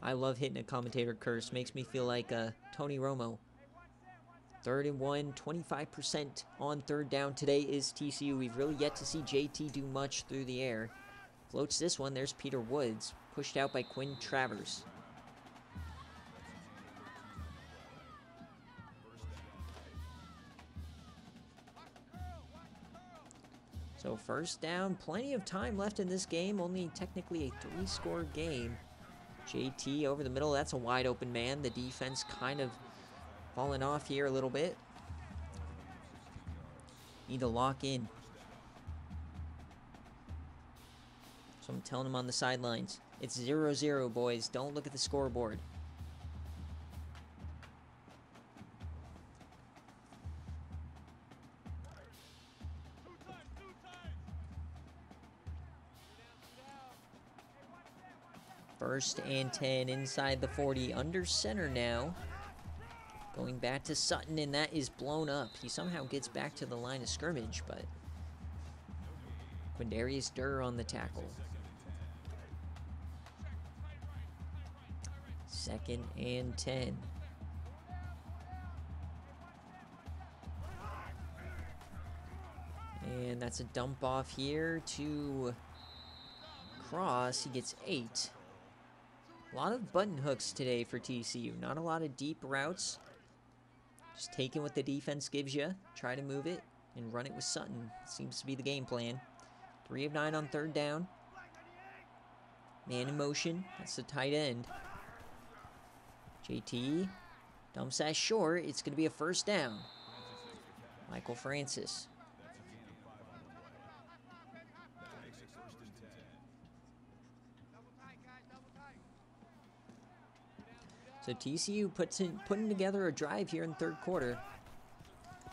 I love hitting a commentator curse. Makes me feel like Tony Romo. 3rd and 1, 25% on 3rd down today is TCU. We've really yet to see JT do much through the air. Floats this one. There's Peter Woods, pushed out by Quinn Travers. So 1st down, plenty of time left in this game. Only technically a 3-score game. JT over the middle. That's a wide open man. The defense kind of falling off here a little bit. Need to lock in. So I'm telling him on the sidelines, it's 0-0, boys. Don't look at the scoreboard. First and 10 inside the 40, under center now. Going back to Sutton, and that is blown up. He somehow gets back to the line of scrimmage, but Quindarius Durr on the tackle. 2nd and 10. And that's a dump off here to Cross. He gets 8. A lot of button hooks today for TCU. Not a lot of deep routes. Just taking what the defense gives you. Try to move it and run it with Sutton. Seems to be the game plan. 3 of 9 on 3rd down. Man in motion. That's the tight end. JT dumps that short. It's going to be a 1st down. Michael Francis. So TCU putting together a drive here in 3rd quarter.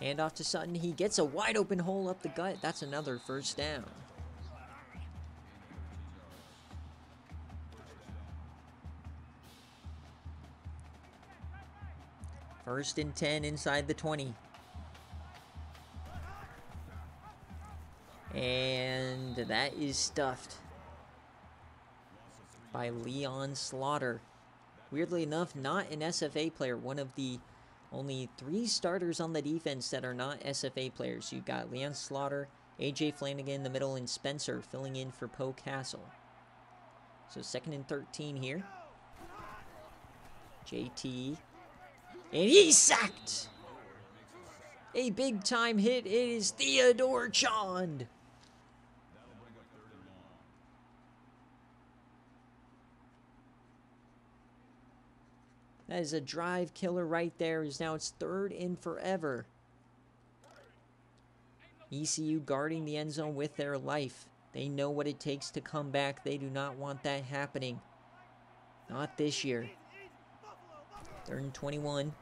Hand off to Sutton. He gets a wide open hole up the gut. That's another 1st down. First and 10 inside the 20. And that is stuffed by Leon Slaughter. Weirdly enough, not an SFA player. One of the only 3 starters on the defense that are not SFA players. You've got Leon Slaughter, AJ Flanagan in the middle, and Spencer filling in for Poe Castle. So 2nd and 13 here. JT. And he's sacked! A big-time hit. It is Theodore Chond. That is a drive killer right there. Now it's 3rd and forever. ECU guarding the end zone with their life. They know what it takes to come back. They do not want that happening. Not this year. 3rd and 21.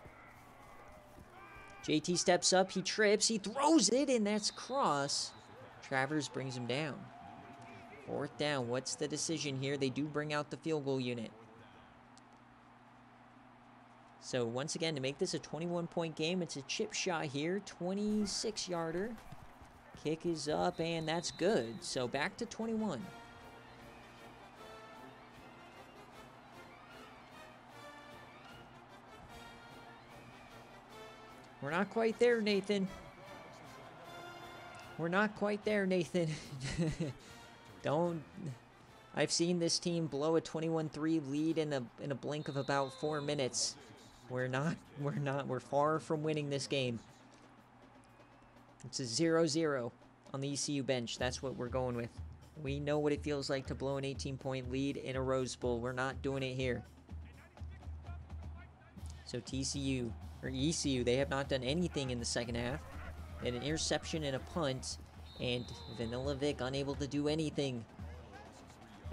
JT steps up. He trips. He throws it, and that's Cross. Travers brings him down. 4th down. What's the decision here? They do bring out the field goal unit. So once again, to make this a 21-point game, it's a chip shot here, 26-yarder. Kick is up, and that's good. So back to 21. We're not quite there, Nathan. We're not quite there, Nathan. Don't... I've seen this team blow a 21-3 lead in a blink of about 4 minutes. We're far from winning this game. It's a 0-0 on the ECU bench. That's what we're going with. We know what it feels like to blow an 18-point lead in a Rose Bowl. We're not doing it here. So TCU, or ECU, they have not done anything in the second half. They had an interception and a punt, and Vanilla Vic unable to do anything.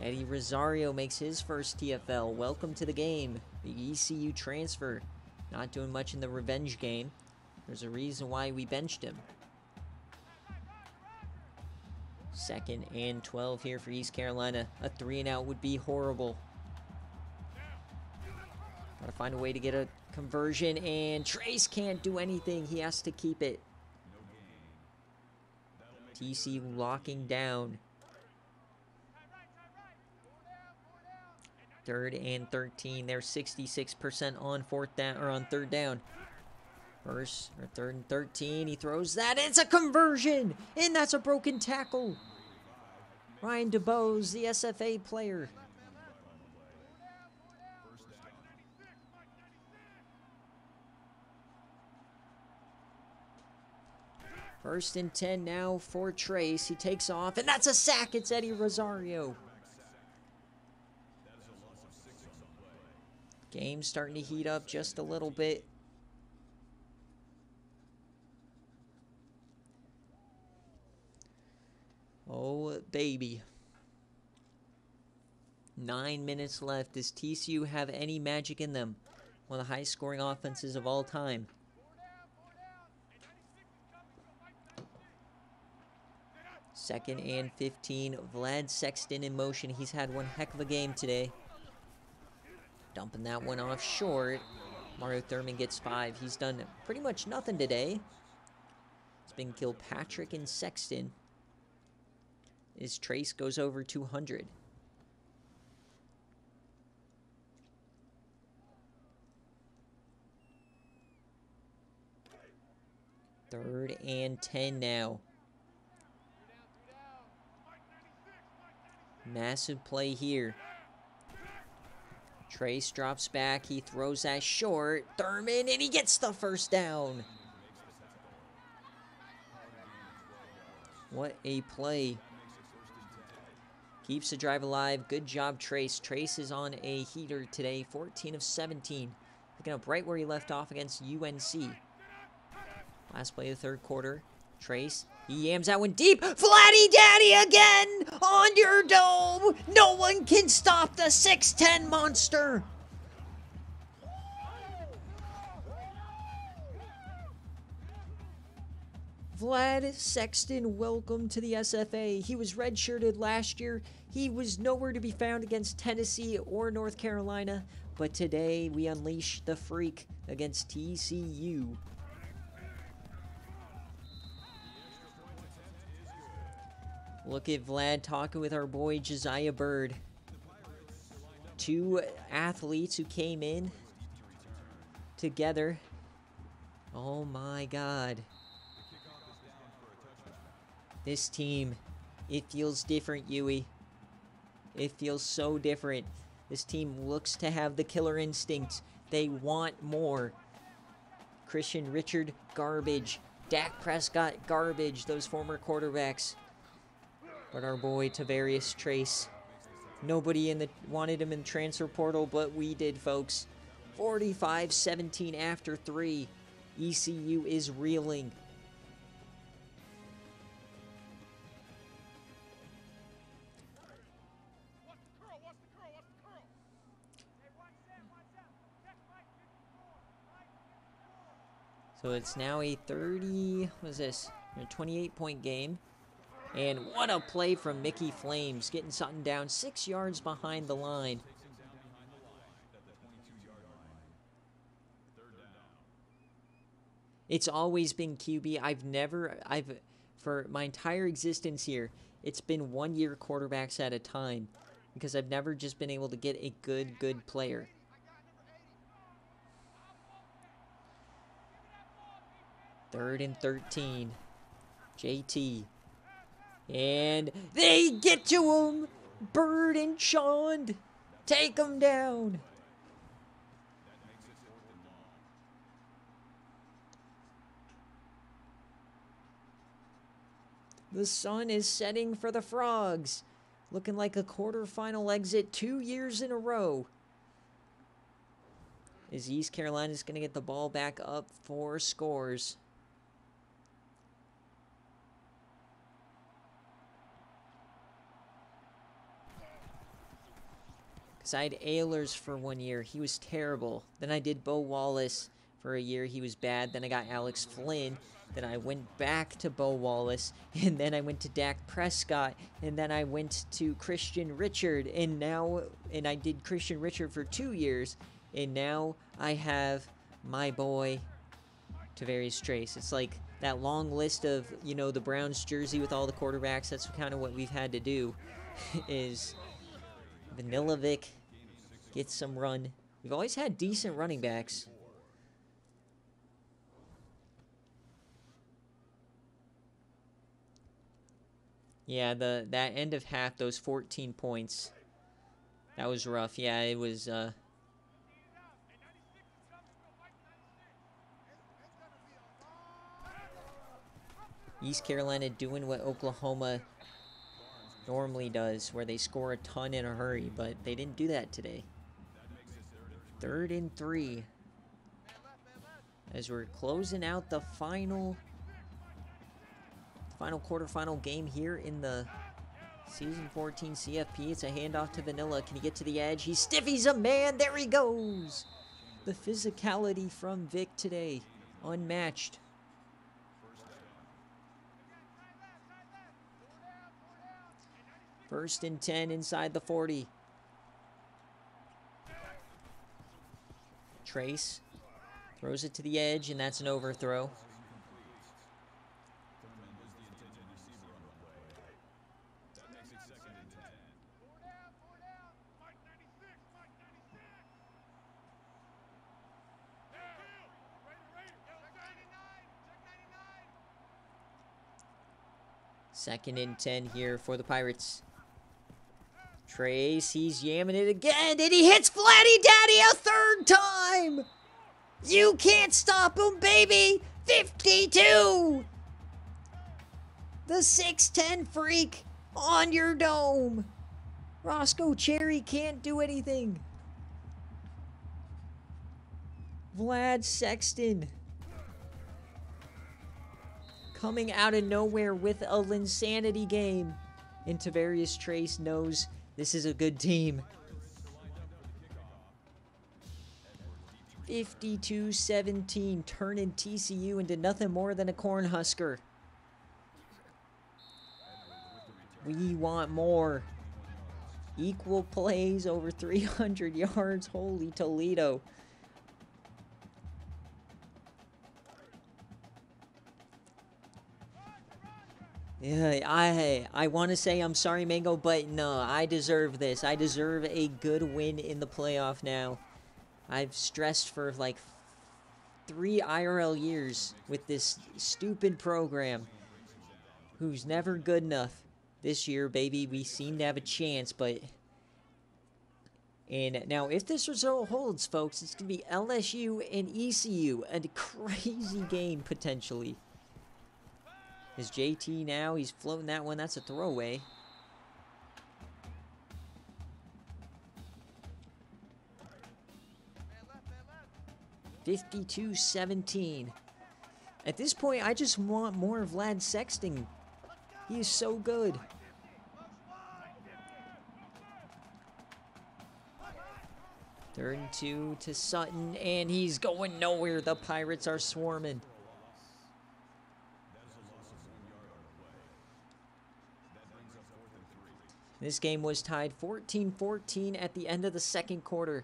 Eddie Rosario makes his first TFL. Welcome to the game. The ECU transfer. Not doing much in the revenge game. There's a reason why we benched him. 2nd and 12 here for East Carolina. A 3-and-out would be horrible. Gotta find a way to get a conversion, and Trace can't do anything. He has to keep it. TCU locking down. 3rd and 13. They're 66% on 3rd down. 3rd and 13. He throws that. It's a conversion, and that's a broken tackle. Ryan DeBose, the SFA player. First and 10 now for Trace. He takes off, and that's a sack. It's Eddie Rosario. Game's starting to heat up just a little bit. Oh, baby. 9 minutes left. Does TCU have any magic in them? One of the highest scoring offenses of all time. Second and 15. Vlad Sexton in motion. He's had one heck of a game today. Dumping that one off short. Mario Thurman gets 5. He's done pretty much nothing today. It's been Kilpatrick and Sexton. His Trace goes over 200. Third and 10 now. Massive play here. Trace drops back. He throws that short. Thurman, and he gets the first down. What a play. Keeps the drive alive. Good job, Trace. Trace is on a heater today. 14 of 17. Picking up right where he left off against UNC. Last play of the 3rd quarter. Trace, he yams that one deep. Flatty Daddy again on your dome. No one can stop the 6'10 monster. Vlad Sexton, welcome to the SFA. He was redshirted last year. He was nowhere to be found against Tennessee or North Carolina. But today we unleash the freak against TCU. Look at Vlad talking with our boy Josiah Bird. 2 athletes who came in together. Oh my God. This team, it feels different, Yui. It feels so different. This team looks to have the killer instinct. They want more. Christian Richard, garbage. Dak Prescott, garbage. Those former quarterbacks. But our boy Tavarius Trace, nobody wanted him in the transfer portal, but we did, folks. 45-17 after 3. ECU is reeling. So it's now a 28-point game. And what a play from Mickey Flames, getting Sutton down 6 yards behind the line. It's always been QB. For my entire existence here, it's been 1 year quarterbacks at a time, because I've never just been able to get a good player. Third and 13. JT. And they get to him. Bird and Chond. Take him down. The sun is setting for the Frogs. Looking like a quarterfinal exit 2 years in a row. As East Carolina's going to get the ball back up for scores. Because I had Ehlers for 1 year. He was terrible. Then I did Bo Wallace for a year. He was bad. Then I got Alex Flynn. Then I went back to Bo Wallace. And then I went to Dak Prescott. And then I went to Christian Richard. And I did Christian Richard for 2 years. And now I have my boy, Tavarius Trace. It's like that long list of, you know, the Browns jersey with all the quarterbacks. That's kind of what we've had to do is Vanilla Vic gets some run. We've always had decent running backs. Yeah, that end of half, those 14 points, that was rough. Yeah, it was... East Carolina doing what Oklahoma normally does, where they score a ton in a hurry, but they didn't do that today. 3rd and 3. As we're closing out the final quarterfinal game here in the Season 14 CFP. It's a handoff to Vanilla. Can he get to the edge? He stiffies a man. There he goes. The physicality from Vic today, unmatched. First and 10 inside the 40. Trace throws it to the edge, and that's an overthrow. Second and 10 here for the Pirates. Trace, he's yamming it again, and he hits Vladdy Daddy a 3rd time! You can't stop him, baby! 52! The 6'10 freak on your dome! Roscoe Cherry can't do anything. Vlad Sexton coming out of nowhere with a Linsanity game. And Tavarius Trace knows this is a good team. 52-17, turning TCU into nothing more than a Cornhusker. We want more. Equal plays over 300 yards. Holy Toledo. Yeah, I want to say I'm sorry, Mango, but no, I deserve this. I deserve a good win in the playoff now. I've stressed for like 3 IRL years with this stupid program who's never good enough. This year, baby, we seem to have a chance, but... And now, if this result holds, folks, it's going to be LSU and ECU. A crazy game, potentially. Is JT now? He's floating that one. That's a throwaway. (52-17). At this point, I just want more Vlad Sexton. He is so good. Third and 2 to Sutton, and he's going nowhere. The Pirates are swarming. This game was tied 14-14 at the end of the 2nd quarter.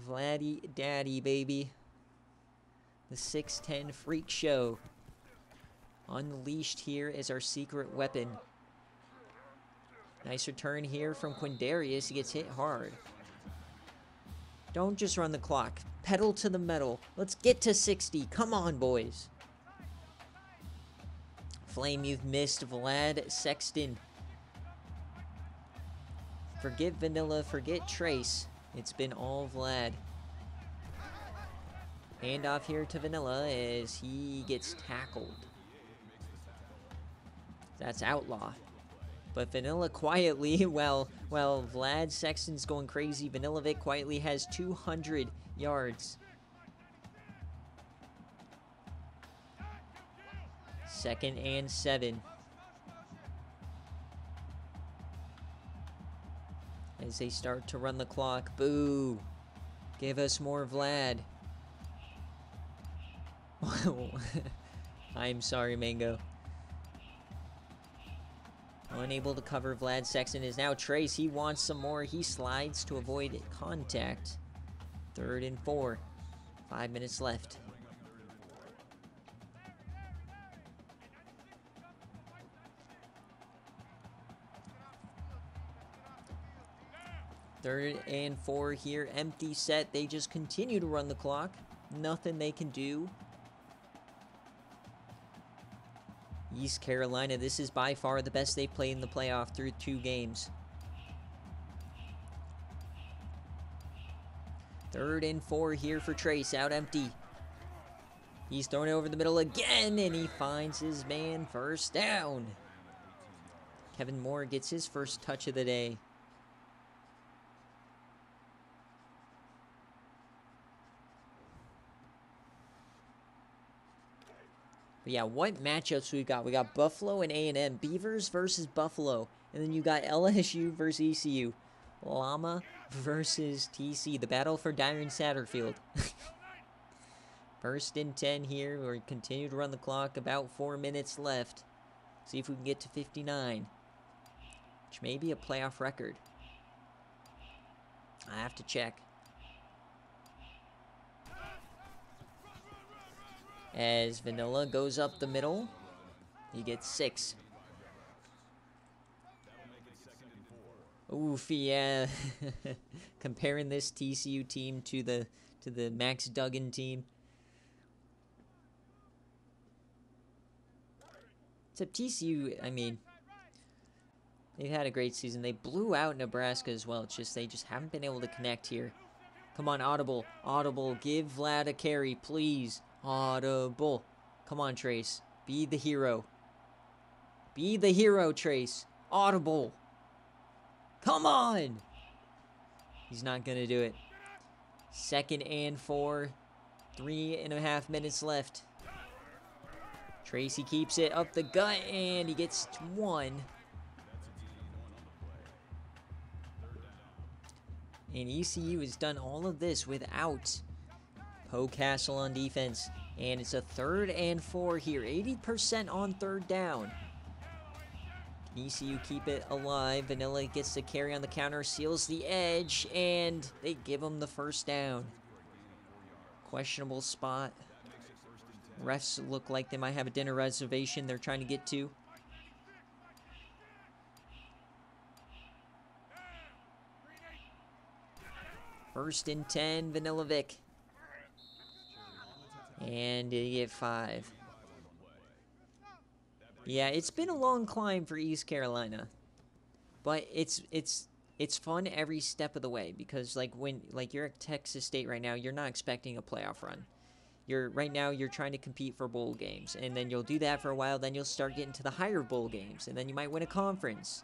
Vladdy Daddy, baby. The 6'10 freak show. Unleashed here is our secret weapon. Nice return here from Quindarius. He gets hit hard. Don't just run the clock. Pedal to the metal. Let's get to 60. Come on, boys. flame you've missed, Vlad Sexton. Forget Vanilla, forget Trace. It's been all Vlad. Hand off here to Vanilla as he gets tackled. That's Outlaw. But Vanilla quietly, while Vlad Sexton's going crazy, Vanilovic quietly has 200 yards. 2nd and 7. As they start to run the clock. Boo! Give us more Vlad. I'm sorry, Mango. Unable to cover Vlad Sexton is now Trace. He wants some more. He slides to avoid contact. 3rd and 4. 5 minutes left. Third and 4 here. Empty set. They just continue to run the clock. Nothing they can do. East Carolina, this is by far the best they've played in the playoff through 2 games. 3rd and 4 here for Trace, out empty. He's thrown it over the middle again, and he finds his man. 1st down. Kevin Moore gets his first touch of the day. But yeah, what matchups we got? We got Buffalo and A&M. Beavers versus Buffalo. And then you got LSU versus ECU. Llama versus TC. The battle for Dyron Satterfield. 1st and 10 here. We're continue to run the clock. About 4 minutes left. See if we can get to 59. Which may be a playoff record. I have to check. As Vanilla goes up the middle, he gets 6. Oof, yeah. Comparing this TCU team to the Max Duggan team. Except TCU, I mean, they've had a great season. They blew out Nebraska as well. It's just they just haven't been able to connect here. Come on, Audible. Audible, give Vlad a carry, please. Audible. Come on, Trace. Be the hero. Be the hero, Trace. Audible. Come on. He's not going to do it. 2nd and 4. 3.5 minutes left. Tracy keeps it up the gut, and he gets 1. And ECU has done all of this without Poe Castle on defense. And it's a 3rd and 4 here. 80% on 3rd down. Can ECU keep it alive? Vanilla gets the carry on the counter, seals the edge, and they give him the 1st down. Questionable spot. Refs look like they might have a dinner reservation they're trying to get to. First and 10, Vanilovic. And they get 5. Yeah, it's been a long climb for East Carolina. But it's fun every step of the way, because when you're at Texas State right now, you're not expecting a playoff run. Right now you're trying to compete for bowl games, and then you'll do that for a while, then you'll start getting to the higher bowl games, and then you might win a conference.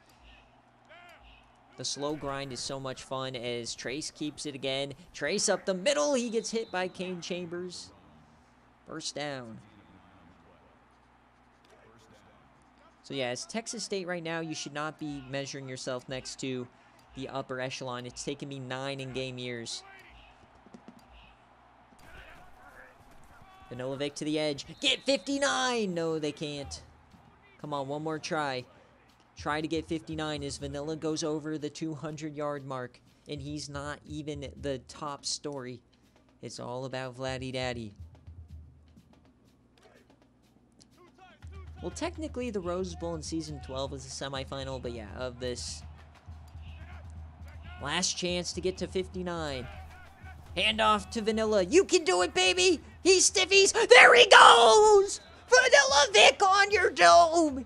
The slow grind is so much fun as Trace keeps it again. Trace up the middle, he gets hit by Kane Chambers. 1st down. So yeah, as Texas State right now, you should not be measuring yourself next to the upper echelon. It's taken me 9 in-game years. Vanilovic to the edge. Get 59! No, they can't. Come on, one more try. Try to get 59 as Vanilla goes over the 200-yard mark. And he's not even the top story. It's all about Vladdy Daddy. Well, technically, the Rose Bowl in Season 12 is the semifinal, but yeah, of this. Last chance to get to 59. Hand off to Vanilla. You can do it, baby! He stiffies. There he goes! Vanilla Vic on your dome!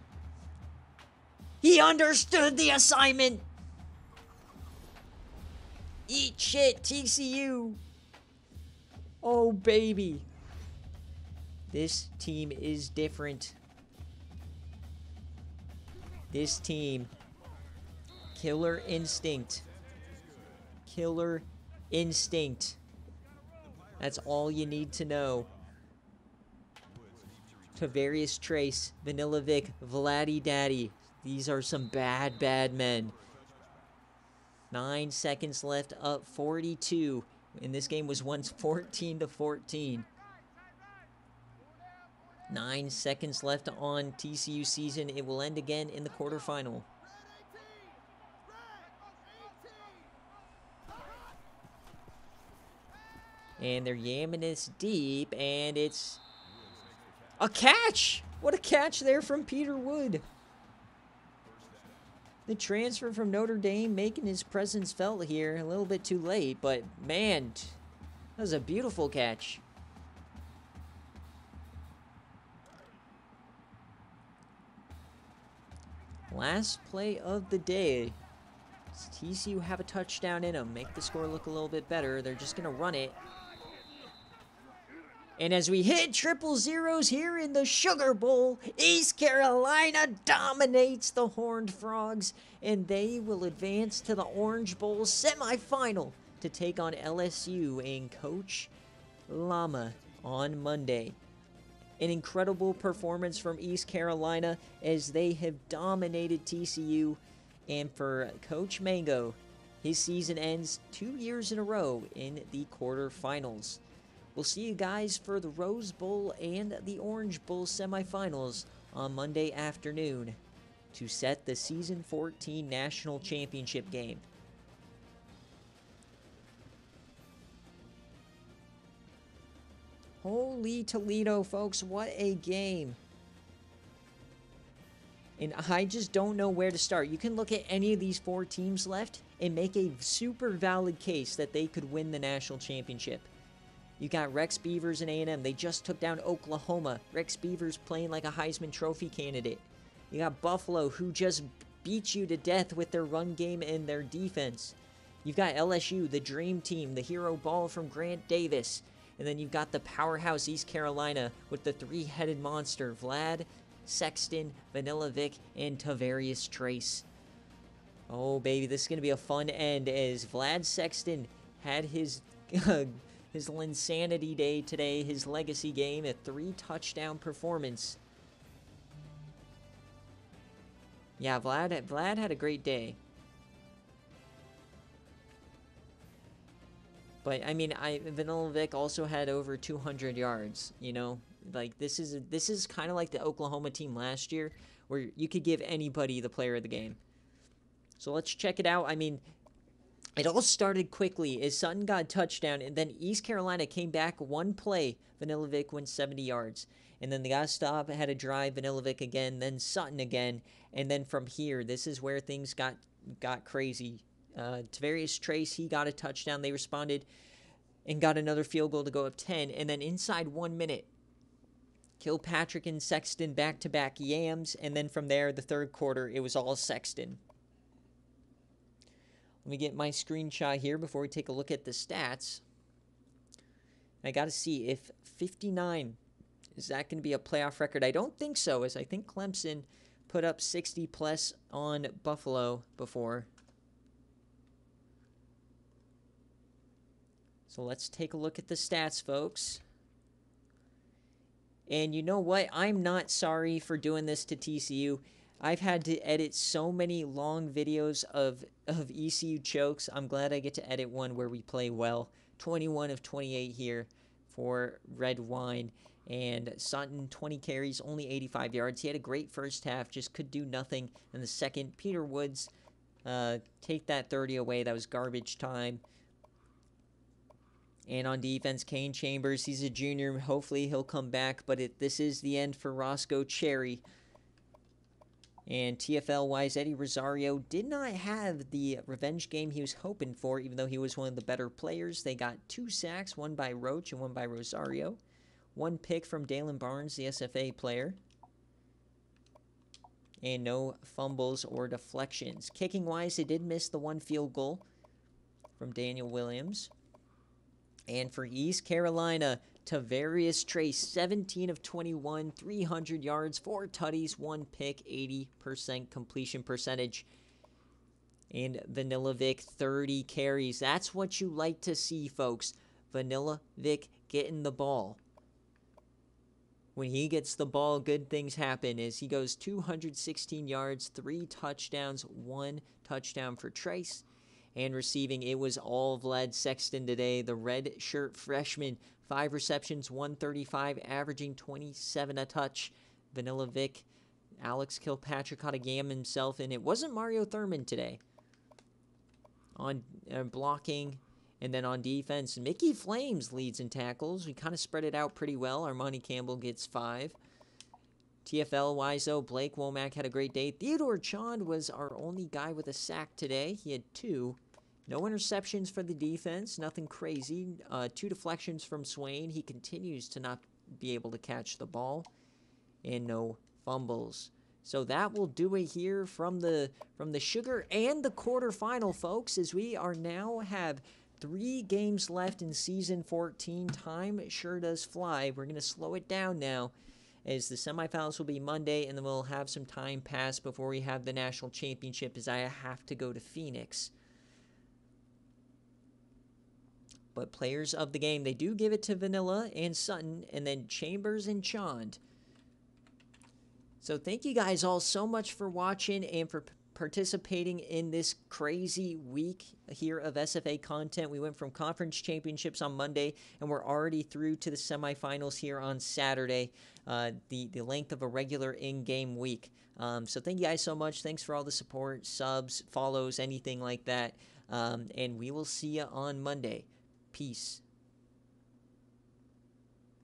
He understood the assignment. Eat shit, TCU. Oh, baby. This team is different. This team. Killer instinct. Killer instinct. That's all you need to know. Tavarius Trace, Vanilla Vic, Vladdy Daddy. These are some bad, bad men. 9 seconds left, up 42. And this game was once 14-14. 9 seconds left on TCU season. It will end again in the quarterfinal. And they're yamming this deep, and it's a catch! What a catch there from Peter Wood. The transfer from Notre Dame making his presence felt here. A little bit too late, but man, that was a beautiful catch. Last play of the day. Does TCU have a touchdown in them? Make the score look a little bit better. They're just going to run it. And as we hit triple zeros here in the Sugar Bowl, East Carolina dominates the Horned Frogs, and they will advance to the Orange Bowl semifinal to take on LSU and Coach Lama on Monday. An incredible performance from East Carolina as they have dominated TCU, and for Coach Mango, his season ends 2 years in a row in the quarterfinals. We'll see you guys for the Rose Bowl and the Orange Bowl semifinals on Monday afternoon to set the Season 14 National Championship game. Holy Toledo, folks, what a game. And I just don't know where to start. You can look at any of these 4 teams left and make a super valid case that they could win the national championship. You got Rex Beavers and A&M. They just took down Oklahoma. Rex Beavers playing like a Heisman Trophy candidate. You got Buffalo, who just beat you to death with their run game and their defense. You've got LSU, the dream team, the hero ball from Grant Davis. And then you've got the powerhouse East Carolina with the 3-headed monster, Vlad, Sexton, Vanilla Vic, and Tavarius Trace. Oh, baby, this is going to be a fun end as Vlad Sexton had his Linsanity day today, his legacy game, a 3-touchdown performance. Yeah, Vlad had a great day. But I mean, Vanilla Vic also had over 200 yards. You know, like this is kind of like the Oklahoma team last year, where you could give anybody the player of the game. So let's check it out. I mean, it all started quickly as Sutton got a touchdown, and then East Carolina came back one play. Vanilla Vic went 70 yards. And then they got to stop, had a drive, Vanilla Vic again, then Sutton again. And then from here, this is where things got crazy. Tavarius Trace, he got a touchdown. They responded and got another field goal to go up 10. And then inside 1 minute, Kilpatrick and Sexton back-to-back yams. And then from there, the third quarter, it was all Sexton. Let me get my screenshot here before we take a look at the stats. I got to see if 59, is that going to be a playoff record? I don't think so, as I think Clemson put up 60-plus on Buffalo before. So let's take a look at the stats, folks. And you know what? I'm not sorry for doing this to TCU. I've had to edit so many long videos of ECU chokes. I'm glad I get to edit one where we play well. 21 of 28 here for Red Wine. And Sutton, 20 carries, only 85 yards. He had a great first half, just could do nothing in the second. Peter Woods, take that 30 away. That was garbage time. And on defense, Kane Chambers, he's a junior. Hopefully he'll come back, but this is the end for Roscoe Cherry. And TFL-wise, Eddie Rosario did not have the revenge game he was hoping for, even though he was one of the better players. They got 2 sacks, one by Roach and one by Rosario. One pick from Dalen Barnes, the SFA player. And no fumbles or deflections. Kicking-wise, they did miss the one field goal from Daniel Williams. And for East Carolina, Tavarius Trace, 17 of 21, 300 yards, 4 tutties, 1 pick, 80% completion percentage. And Vanilla Vic, 30 carries. That's what you like to see, folks. Vanilla Vic getting the ball. When he gets the ball, good things happen as he goes 216 yards, 3 touchdowns, 1 touchdown for Trace. And receiving, it was all Vlad Sexton today, the red shirt freshman. 5 receptions, 135, averaging 27 a touch. Vanilla Vic, Alex Kilpatrick caught a game himself, and it wasn't Mario Thurman today. On blocking, and then on defense, Mickey Flames leads in tackles. We kind of spread it out pretty well. Armani Campbell gets 5. TFL-wise, though, Blake Womack had a great day. Theodore Chond was our only guy with a sack today. He had 2. No interceptions for the defense. Nothing crazy. 2 deflections from Swain. He continues to not be able to catch the ball. And no fumbles. So that will do it here from the Sugar and the quarterfinal, folks, as we are now have 3 games left in Season 14. Time sure does fly. We're going to slow it down now, as the semifinals will be Monday, and then we'll have some time pass before we have the national championship, as I have to go to Phoenix. But players of the game, they do give it to Vanilla and Sutton, and then Chambers and Chond. So thank you guys all so much for watching and for participating in this crazy week here of SFA content. We went from conference championships on Monday, and we're already through to the semifinals here on Saturday, the length of a regular in-game week. So thank you guys so much. Thanks for all the support, subs, follows, anything like that. And we will see you on Monday. Peace.